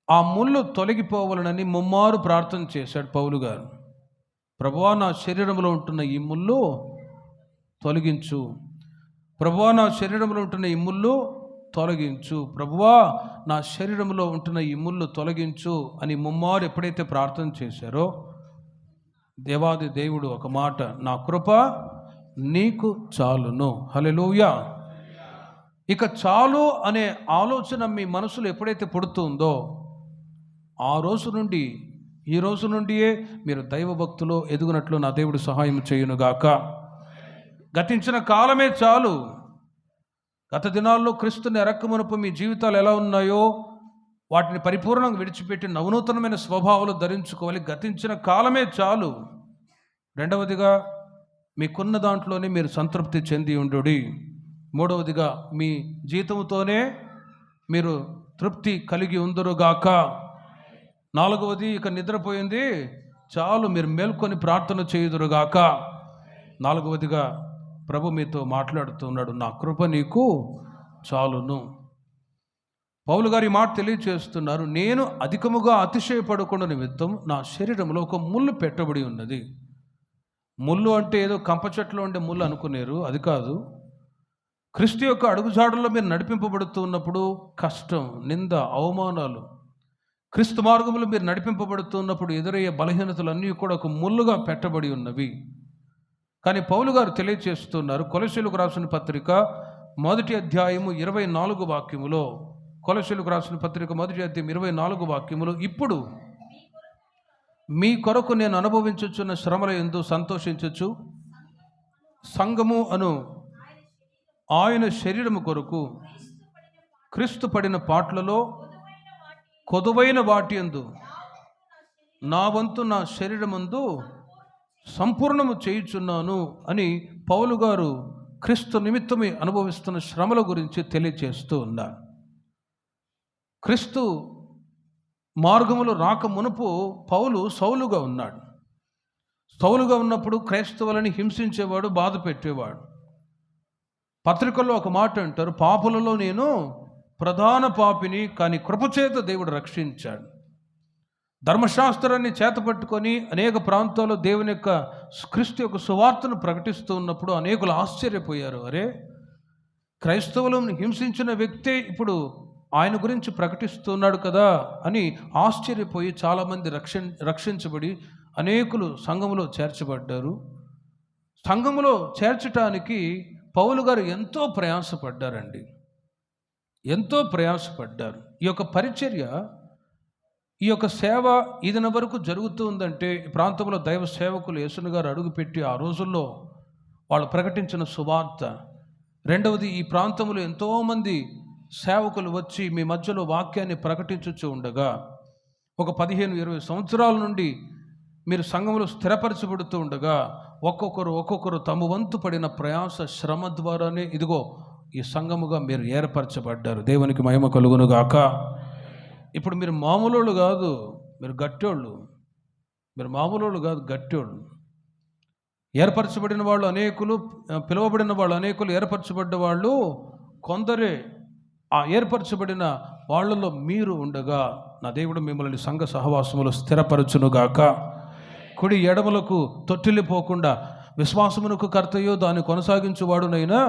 ఆ ముళ్ళు తొలగిపోవాలనని ముమ్మారు ప్రార్థన చేశాడు పౌలు గారు. ప్రభువా, నా శరీరంలో ఉంటున్న ఈ ముళ్ళు తొలగించు, ప్రభువా, నా శరీరంలో ఉంటున్న ఈ ముళ్ళు తొలగించు, ప్రభువా, నా శరీరంలో ఉంటున్న ఈ ముళ్ళు తొలగించు అని ముమ్మారు ఎప్పుడైతే ప్రార్థన చేశారో, దేవాది దేవుడు ఒక మాట, నా కృప నీకు చాలును. హల్లెలూయా. ఇక చాలు అనే ఆలోచన మీ మనసులో ఎప్పుడైతే పుడుతుందో, ఆ రోజు నుండి, ఈ రోజు నుండియే మీరు దైవభక్తులో ఎదుగునట్లు నా దేవుడు సహాయం చేయునుగాక. గతించిన కాలమే చాలు. గత దినాల్లో క్రీస్తుని ఎరక్కమునపు మీ జీవితాలు ఎలా ఉన్నాయో వాటిని పరిపూర్ణంగా విడిచిపెట్టి నవనూతనమైన స్వభావాలు ధరించుకోవాలి. గతించిన కాలమే చాలు. రెండవదిగా, మీకున్న దాంట్లోనే మీరు సంతృప్తి చెంది ఉండుడి. మూడవదిగా, మీ జీతముతోనే మీరు తృప్తి కలిగి ఉందరుగాక. నాలుగవది, ఇక నిద్రపోయింది చాలు, మీరు మేల్కొని ప్రార్థన చేయుదురుగాక. నాలుగవదిగా, ప్రభు మీతో మాట్లాడుతున్నాడు, నా కృప నీకు చాలును. పౌలు గారు ఈ మాట తెలియచేస్తున్నారు. నేను అధికముగా అతిశయపడకుండా నిమిత్తం నా శరీరంలో ఒక ముళ్ళు పెట్టబడి ఉన్నది. ముళ్ళు అంటే ఏదో కంప చెట్లో ఉండే ముళ్ళు అనుకునేరు, అది కాదు. క్రీస్తు యొక్క అడుగుజాడల్లో మీరు నడిపింపబడుతూ ఉన్నప్పుడు కష్టం, నింద, అవమానాలు, క్రీస్తు మార్గంలో మీరు నడిపింపబడుతున్నప్పుడు ఎదురయ్యే బలహీనతలన్నీ కూడా ఒక ముళ్ళుగా పెట్టబడి ఉన్నవి. కానీ పౌలు గారు తెలియచేస్తున్నారు, కొలస్సీయులకు రాసిన పత్రిక 1వ అధ్యాయము 24వ వాక్యములో, కొలస్సీయులకు రాసిన పత్రిక 1వ అధ్యాయం 24వ వాక్యములో, ఇప్పుడు మీ కొరకు నేను అనుభవించుచున్న శ్రమల యందు సంతోషించచ్చు, సంఘము అను ఆయన శరీరము కొరకు క్రీస్తు పడిన పాటలలో కొదువైన వాటి యందు నా వంతు నా శరీరమందు సంపూర్ణము చేయుచున్నాను అని పౌలు గారు క్రీస్తు నిమిత్తమే అనుభవిస్తున్న శ్రమల గురించి తెలియచేస్తూ ఉన్నారు. క్రీస్తు మార్గములో రాక మునుపు పౌలు సౌలుగా ఉన్నాడు. సౌలుగా ఉన్నప్పుడు క్రైస్తవులని హింసించేవాడు, బాధ పెట్టేవాడు. పత్రికల్లో ఒక మాట అంటారు, పాపులలో నేను ప్రధాన పాపిని, కానీ కృపచేత దేవుడు రక్షించాడు. ధర్మశాస్త్రాన్ని చేతపట్టుకొని అనేక ప్రాంతాల్లో దేవుని యొక్క క్రీస్తు యొక్క సువార్తను ప్రకటిస్తూ ఉన్నప్పుడు అనేకులు ఆశ్చర్యపోయారు. అరే, క్రైస్తవులను హింసించిన వ్యక్తే ఇప్పుడు ఆయన గురించి ప్రకటిస్తున్నాడు కదా అని ఆశ్చర్యపోయి చాలామంది రక్షించబడి అనేకులు సంఘములో చేర్చబడ్డారు. సంఘములో చేర్చటానికి పౌలు గారు ఎంతో ప్రయాసపడ్డారండి, ఎంతో ప్రయాసపడ్డారు. ఈ యొక్క పరిచర్య, ఈ యొక్క సేవ ఇదిన వరకు జరుగుతూ ఉందంటే ఈ ప్రాంతంలో దైవ సేవకులు యేసుని గారు అడుగుపెట్టి ఆ రోజుల్లో వాళ్ళు ప్రకటించిన సువార్త. రెండవది, ఈ ప్రాంతంలో ఎంతోమంది సేవకులు వచ్చి మీ మధ్యలో వాక్యాన్ని ప్రకటించుచూ ఉండగా ఒక 15-20 సంవత్సరాల నుండి మీరు సంఘంలో స్థిరపరచబడుతూ ఉండగా ఒక్కొక్కరు తమ వంతు పడిన ప్రయాస శ్రమ ద్వారానే ఇదిగో ఈ సంఘముగా మీరు ఏర్పరచబడ్డారు. దేవునికి మహిమ కలుగును గాక. ఇప్పుడు మీరు మామూలు కాదు, మీరు గట్టోళ్ళు. మీరు మామూలు కాదు, గట్టోళ్ళు. ఏర్పరచబడిన వాళ్ళు అనేకులు, పిలువబడిన వాళ్ళు అనేకులు, ఏర్పరచబడ్డ వాళ్ళు కొందరే. ఆ ఏర్పరచబడిన వాళ్ళలో మీరు ఉండగా నా దేవుడు మిమ్మల్ని సంఘ సహవాసములో స్థిరపరచునుగాక. కుడి ఎడమలకు తొట్టిల్లిపోకుండా విశ్వాసమునకు కర్తయో దాన్ని కొనసాగించువాడునైనా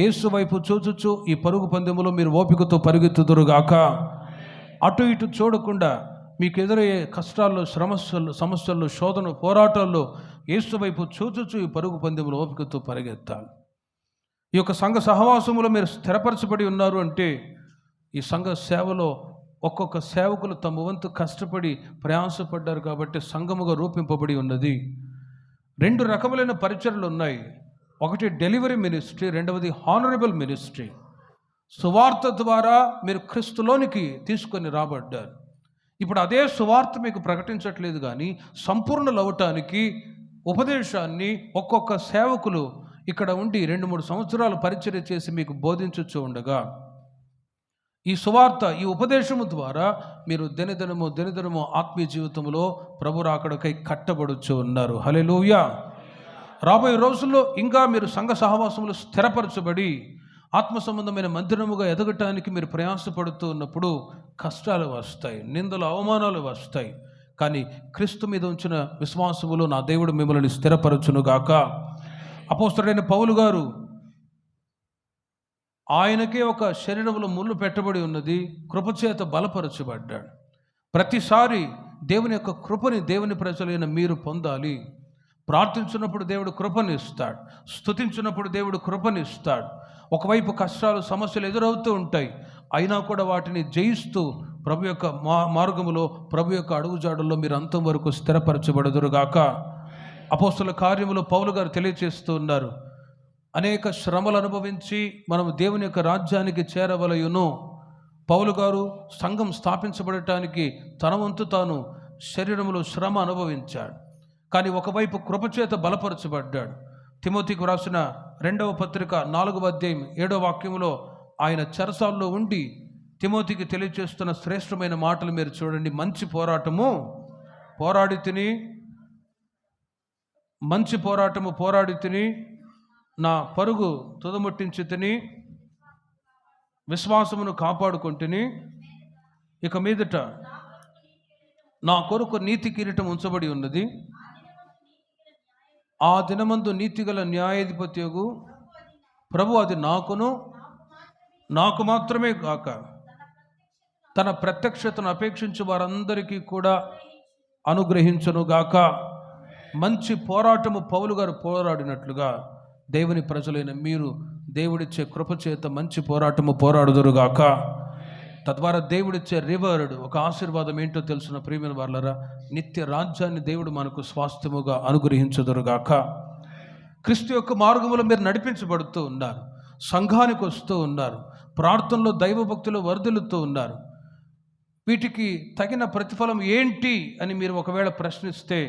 యేసు వైపు చూచుచు ఈ పరుగు పందెములో మీరు ఓపికతో పరిగెత్తుదురుగాక. అటు ఇటు చూడకుండా మీకు ఎదురయ్యే కష్టాల్లో, సమస్యల్లో, శోధన, పోరాటాల్లో యేసు వైపు చూచుచు ఈ పరుగు పందెములో ఓపికతో పరిగెత్తాలి. ఈ యొక్క సంఘ సహవాసములో మీరు స్థిరపరచబడి ఉన్నారు అంటే ఈ సంఘ సేవలో ఒక్కొక్క సేవకులు తమ వంతు కష్టపడి ప్రయాసపడ్డారు కాబట్టి సంఘముగా రూపింపబడి ఉన్నది. 2 రకములైన పరిచర్యలు ఉన్నాయి. ఒకటి డెలివరీ మినిస్ట్రీ, రెండవది హానరబుల్ మినిస్ట్రీ. సువార్త ద్వారా మీరు క్రీస్తులోనికి తీసుకొని రాబడ్డారు. ఇప్పుడు అదే సువార్త మీకు ప్రకటించట్లేదు, కానీ సంపూర్ణులు అవటానికి ఉపదేశాన్ని ఒక్కొక్క సేవకులు ఇక్కడ ఉండి 2-3 సంవత్సరాలు పరిచర్య చేసి మీకు బోధించుచూ ఉండగా ఈ సువార్త, ఈ ఉపదేశము ద్వారా మీరు దినదినము ఆత్మీయ జీవితంలో ప్రభు రాకడకై కట్టబడుచు ఉన్నారు. హల్లెలూయా. రాబోయే రోజుల్లో ఇంకా మీరు సంఘ సహవాసములు స్థిరపరచబడి ఆత్మ సంబంధమైన మందిరముగా ఎదగటానికి మీరు ప్రయాసపడుతూ ఉన్నప్పుడు కష్టాలు వస్తాయి, నిందలు అవమానాలు వస్తాయి. కానీ క్రీస్తు మీద ఉంచిన విశ్వాసములో నా దేవుడు మిమ్మల్ని స్థిరపరచునుగాక. అపోస్తలుడైన పౌలు గారు, ఆయనకే ఒక శరీరంలో ముళ్ళు పెట్టబడి ఉన్నది, కృపచేత బలపరచబడ్డాడు. ప్రతిసారి దేవుని యొక్క కృపని దేవుని ప్రజలైన మీరు పొందాలి. ప్రార్థించినప్పుడు దేవుడు కృపనిస్తాడు, స్తుతించినప్పుడు దేవుడు కృపనిస్తాడు. ఒకవైపు కష్టాలు సమస్యలు ఎదురవుతూ ఉంటాయి, అయినా కూడా వాటిని జయిస్తూ ప్రభు యొక్క మార్గములో, ప్రభు యొక్క అడుగుజాడల్లో మీరు అంతం వరకు స్థిరపరచబడుదురుగాక. అపోస్తల కార్యములో పౌలు గారు తెలియజేస్తూ ఉన్నారు, అనేక శ్రమలు అనుభవించి మనం దేవుని యొక్క రాజ్యానికి చేరవలయును. పౌలు గారు సంఘం స్థాపించబడటానికి తన వంతు తాను శరీరంలో శ్రమ అనుభవించాడు, కానీ ఒకవైపు కృపచేత బలపరచబడ్డాడు. తిమోతికి రాసిన 2వ పత్రిక 4వ అధ్యాయం 7వ వాక్యములో ఆయన చెరసాల్లో ఉండి తిమోతికి తెలియజేస్తున్న శ్రేష్టమైన మాటలు మీరు చూడండి. మంచి పోరాటము పోరాడి తిని నా పరుగు తుదముట్టించి తిని విశ్వాసమును కాపాడుకుంటుని, ఇక మీదట నా కొరకు నీతి కిరీటం ఉంచబడి ఉన్నది. ఆ దినమందు నీతిగల న్యాయాధిపత్యగు ప్రభు అది నాకు మాత్రమే కాక తన ప్రత్యక్షతను అపేక్షించు వారందరికీ కూడా అనుగ్రహించునుగాక. మంచి పోరాటము పౌలు గారు పోరాడినట్లుగా దేవుని ప్రజలైన మీరు దేవుడిచ్చే కృపచేత మంచి పోరాటము పోరాడుదురుగాక. తద్వారా దేవుడిచ్చే రివార్డ్, ఒక ఆశీర్వాదం ఏంటో తెలుసిన ప్రియమైన వారలారా, నిత్య రాజ్యాన్ని దేవుడు మనకు స్వాస్థ్యముగా అనుగ్రహించుదురుగాక. క్రీస్తు యొక్క మార్గములో మీరు నడిపించబడుతూ ఉన్నారు, సంఘానికి వస్తూ ఉన్నారు, ప్రార్థనలో దైవభక్తులు వర్ధిల్లుతూ ఉన్నారు. వీటికి తగిన ప్రతిఫలం ఏంటి అని మీరు ఒకవేళ ప్రశ్నిస్తే,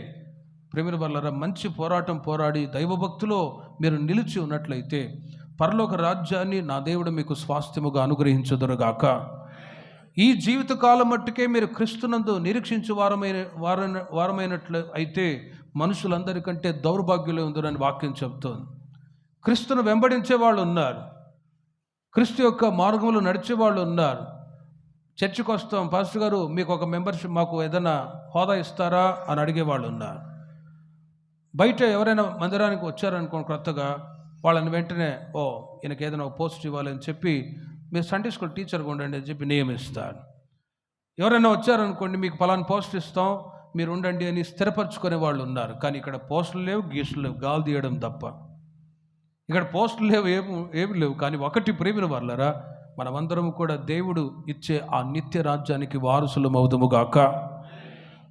ప్రేమిల వల్ల మంచి పోరాటం పోరాడి దైవభక్తిలో మీరు నిలిచి ఉన్నట్లయితే పరలోక రాజ్యాన్ని నా దేవుడు మీకు స్వాస్థ్యముగా అనుగ్రహించుదురుగాక. ఈ జీవితకాలం మట్టుకే మీరు క్రీస్తునందు నిరీక్షించు వారమైనట్లు అయితే మనుషులందరికంటే దౌర్భాగ్యులే ఉందని వాక్యం చెబుతోంది. క్రీస్తును వెంబడించే వాళ్ళు ఉన్నారు, క్రీస్తు యొక్క మార్గంలో నడిచే వాళ్ళు ఉన్నారు. చర్చికి వస్తాం, పాస్టర్ గారు మీకు ఒక మెంబర్షిప్, మాకు ఏదైనా హోదా ఇస్తారా అని అడిగేవాళ్ళు ఉన్నారు. బయట ఎవరైనా మందిరానికి వచ్చారనుకోండి కొత్తగా, వాళ్ళని వెంటనే ఈయనకి ఏదైనా పోస్ట్ ఇవ్వాలని చెప్పి మీరు సండే స్కూల్ టీచర్గా ఉండండి అని చెప్పి నియమిస్తారు. ఎవరైనా వచ్చారనుకోండి, మీకు పలానా పోస్ట్ ఇస్తాం మీరు ఉండండి అని స్థిరపరచుకునే వాళ్ళు ఉన్నారు. కానీ ఇక్కడ పోస్టులు లేవు, గీసులు లేవు, గాలి తీయడం తప్ప. ఇక్కడ పోస్టులు లేవు, ఏమి లేవు. కానీ ఒకటి ప్రేమిన వాళ్ళరా, మనమందరం కూడా దేవుడు ఇచ్చే ఆ నిత్య రాజ్యానికి వారసులమవుదుముగాక.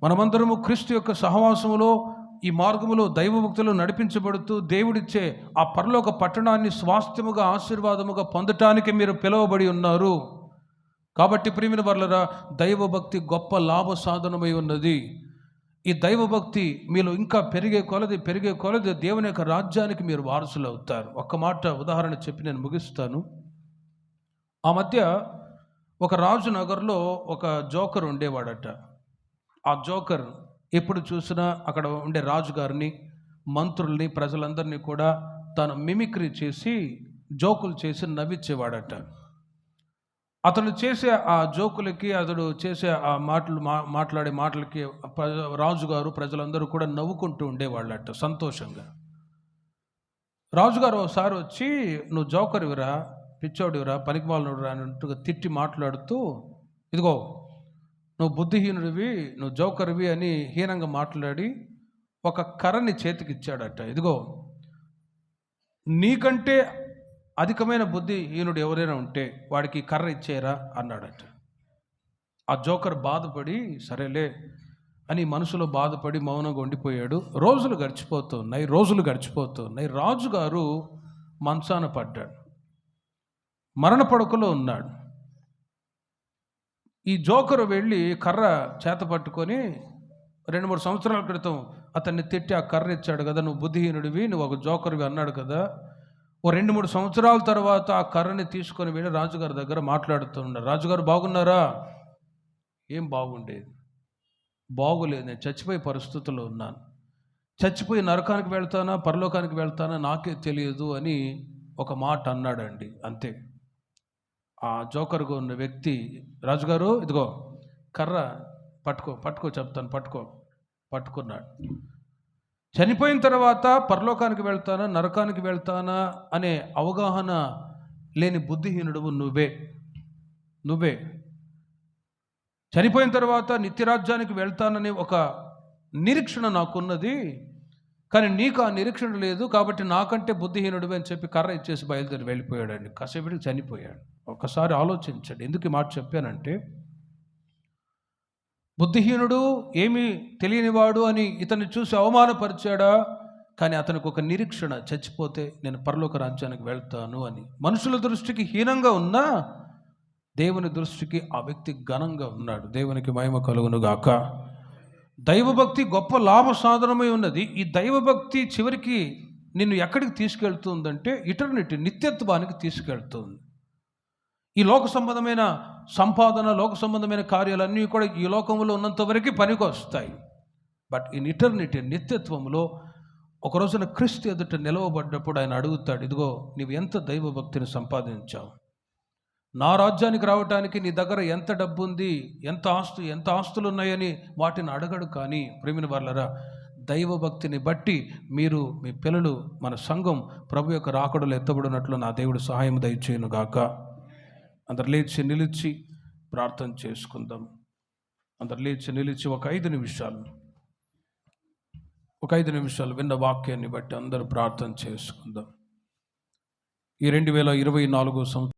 మనమందరము క్రీస్తు యొక్క సహవాసములో ఈ మార్గములో దైవభక్తులు నడిపించబడుతూ దేవుడిచ్చే ఆ పరలోక పట్టణాన్ని స్వాస్థ్యముగా ఆశీర్వాదముగా పొందటానికి మీరు పిలువబడి ఉన్నారు. కాబట్టి ప్రియమైన వారలారా, దైవభక్తి గొప్ప లాభ సాధనమై ఉన్నది. ఈ దైవభక్తి మీలో ఇంకా పెరిగే కొలది దేవుని యొక్క రాజ్యానికి మీరు వారసులు అవుతారు. ఒక్క మాట ఉదాహరణ చెప్పి నేను ముగిస్తాను. ఆ మధ్య ఒక రాజు నగర్లో ఒక జోకర్ ఉండేవాడట. ఆ జోకర్ ఎప్పుడు చూసినా అక్కడ ఉండే రాజుగారిని, మంత్రుల్ని, ప్రజలందరినీ కూడా తను మిమిక్రీ చేసి జోకులు చేసి నవ్వించేవాడట. అతను చేసే ఆ జోకులకి, అతడు చేసే ఆ మాట్లాడే మాటలకి రాజుగారు, ప్రజలందరూ కూడా నవ్వుకుంటూ ఉండేవాళ్ళట సంతోషంగా. రాజుగారు ఒకసారి వచ్చి, నువ్వు జోకర్విరా, పిచ్చోడివిరా, పనికిమాలినోడురా అన్నట్టుగా తిట్టి మాట్లాడుతూ, ఇదిగో నువ్వు బుద్ధిహీనుడివి, నువ్వు జోకర్వి అని హీనంగా మాట్లాడి ఒక కర్రని చేతికిచ్చాడట. ఇదిగో నీకంటే అధికమైన బుద్ధిహీనుడు ఎవరైనా ఉంటే వాడికి కర్ర ఇచ్చేయరా అన్నాడట. ఆ జోకర్ బాధపడి సరేలే అని మనసులో బాధపడి మౌనంగా ఉండిపోయాడు. రోజులు గడిచిపోతున్నాయి. రాజుగారు మంచాన పడ్డాడు, మరణ పడకలో ఉన్నాడు. ఈ జోకరు వెళ్ళి కర్ర చేత పట్టుకొని 2-3 సంవత్సరాల క్రితం అతన్ని తిట్టి ఆ కర్ర ఇచ్చాడు కదా, నువ్వు బుద్ధిహీనుడివి, నువ్వు ఒక జోకర్వి అన్నాడు కదా. ఓ 2-3 సంవత్సరాల తర్వాత ఆ కర్రని తీసుకొని వెళ్ళి రాజుగారి దగ్గర మాట్లాడుతున్నాడు. రాజుగారు బాగున్నారా? ఏం బాగుండేది, బాగులేదు, నేను చచ్చిపోయే పరిస్థితుల్లో ఉన్నాను. చచ్చిపోయి నరకానికి వెళ్తానా పరలోకానికి వెళ్తానా నాకే తెలియదు అని ఒక మాట అన్నాడండి. అంతే. ఆ జోకర్గా ఉన్న వ్యక్తి, రాజుగారు ఇదిగో కర్ర పట్టుకో చెప్తాను, పట్టుకున్నాడు. చనిపోయిన తర్వాత పరలోకానికి వెళ్తానా నరకానికి వెళ్తానా అనే అవగాహన లేని బుద్ధిహీనుడు నువ్వే. చనిపోయిన తర్వాత నిత్యరాజ్యానికి వెళ్తానని ఒక నిరీక్షణ నాకున్నది, కానీ నీకు ఆ నిరీక్షణ లేదు, కాబట్టి నాకంటే బుద్ధిహీనుడు అని చెప్పి కర్ర ఇచ్చేసి బయలుదేరి వెళ్ళిపోయాడండి. కాసేపటికి చనిపోయాడు. ఒకసారి ఆలోచించండి, ఎందుకు ఈ మాట చెప్పానంటే, బుద్ధిహీనుడు ఏమీ తెలియనివాడు అని ఇతన్ని చూసి అవమానపరిచాడా, కానీ అతనికి ఒక నిరీక్షణ, చచ్చిపోతే నేను పరలోక రాజ్యానికి వెళ్తాను అని. మనుషుల దృష్టికి హీనంగా ఉన్నా దేవుని దృష్టికి ఆ వ్యక్తి ఘనంగా ఉన్నాడు. దేవునికి మహిమ కలుగును గాక. దైవభక్తి గొప్ప లాభ సాధనమై ఉన్నది. ఈ దైవభక్తి చివరికి నిన్ను ఎక్కడికి తీసుకెళ్తుందంటే ఇటర్నిటీ, నిత్యత్వానికి తీసుకెళ్తుంది. ఈ లోక సంబంధమైన సంపాదన, లోక సంబంధమైన కార్యాలన్నీ కూడా ఈ లోకంలో ఉన్నంత వరకు పనికి వస్తాయి. బట్ ఇన్ ఇటర్నిటీ, నిత్యత్వంలో ఒక రోజున క్రీస్తు ఎదుట నిలవబడ్డప్పుడు ఆయన అడుగుతాడు, ఇదిగో నీవు ఎంత దైవభక్తిని సంపాదించావు, నా రాజ్యానికి రావడానికి నీ దగ్గర ఎంత డబ్బు ఉంది, ఎంత ఆస్తులు ఉన్నాయని వాటిని అడగడు. కానీ ప్రేమిన వాళ్ళరా, దైవభక్తిని బట్టి మీరు, మీ పిల్లలు, మన సంఘం ప్రభు యొక్క రాకడలో ఎత్తబడినట్లు నా దేవుడు సహాయం దయచేయును గాక. అందరు లేచి నిలిచి ప్రార్థన చేసుకుందాం. అందరు లేచి నిలిచి ఒక 5 నిమిషాలు విన్న వాక్యాన్ని బట్టి అందరూ ప్రార్థన చేసుకుందాం. ఈ 2024 సంవత్సరం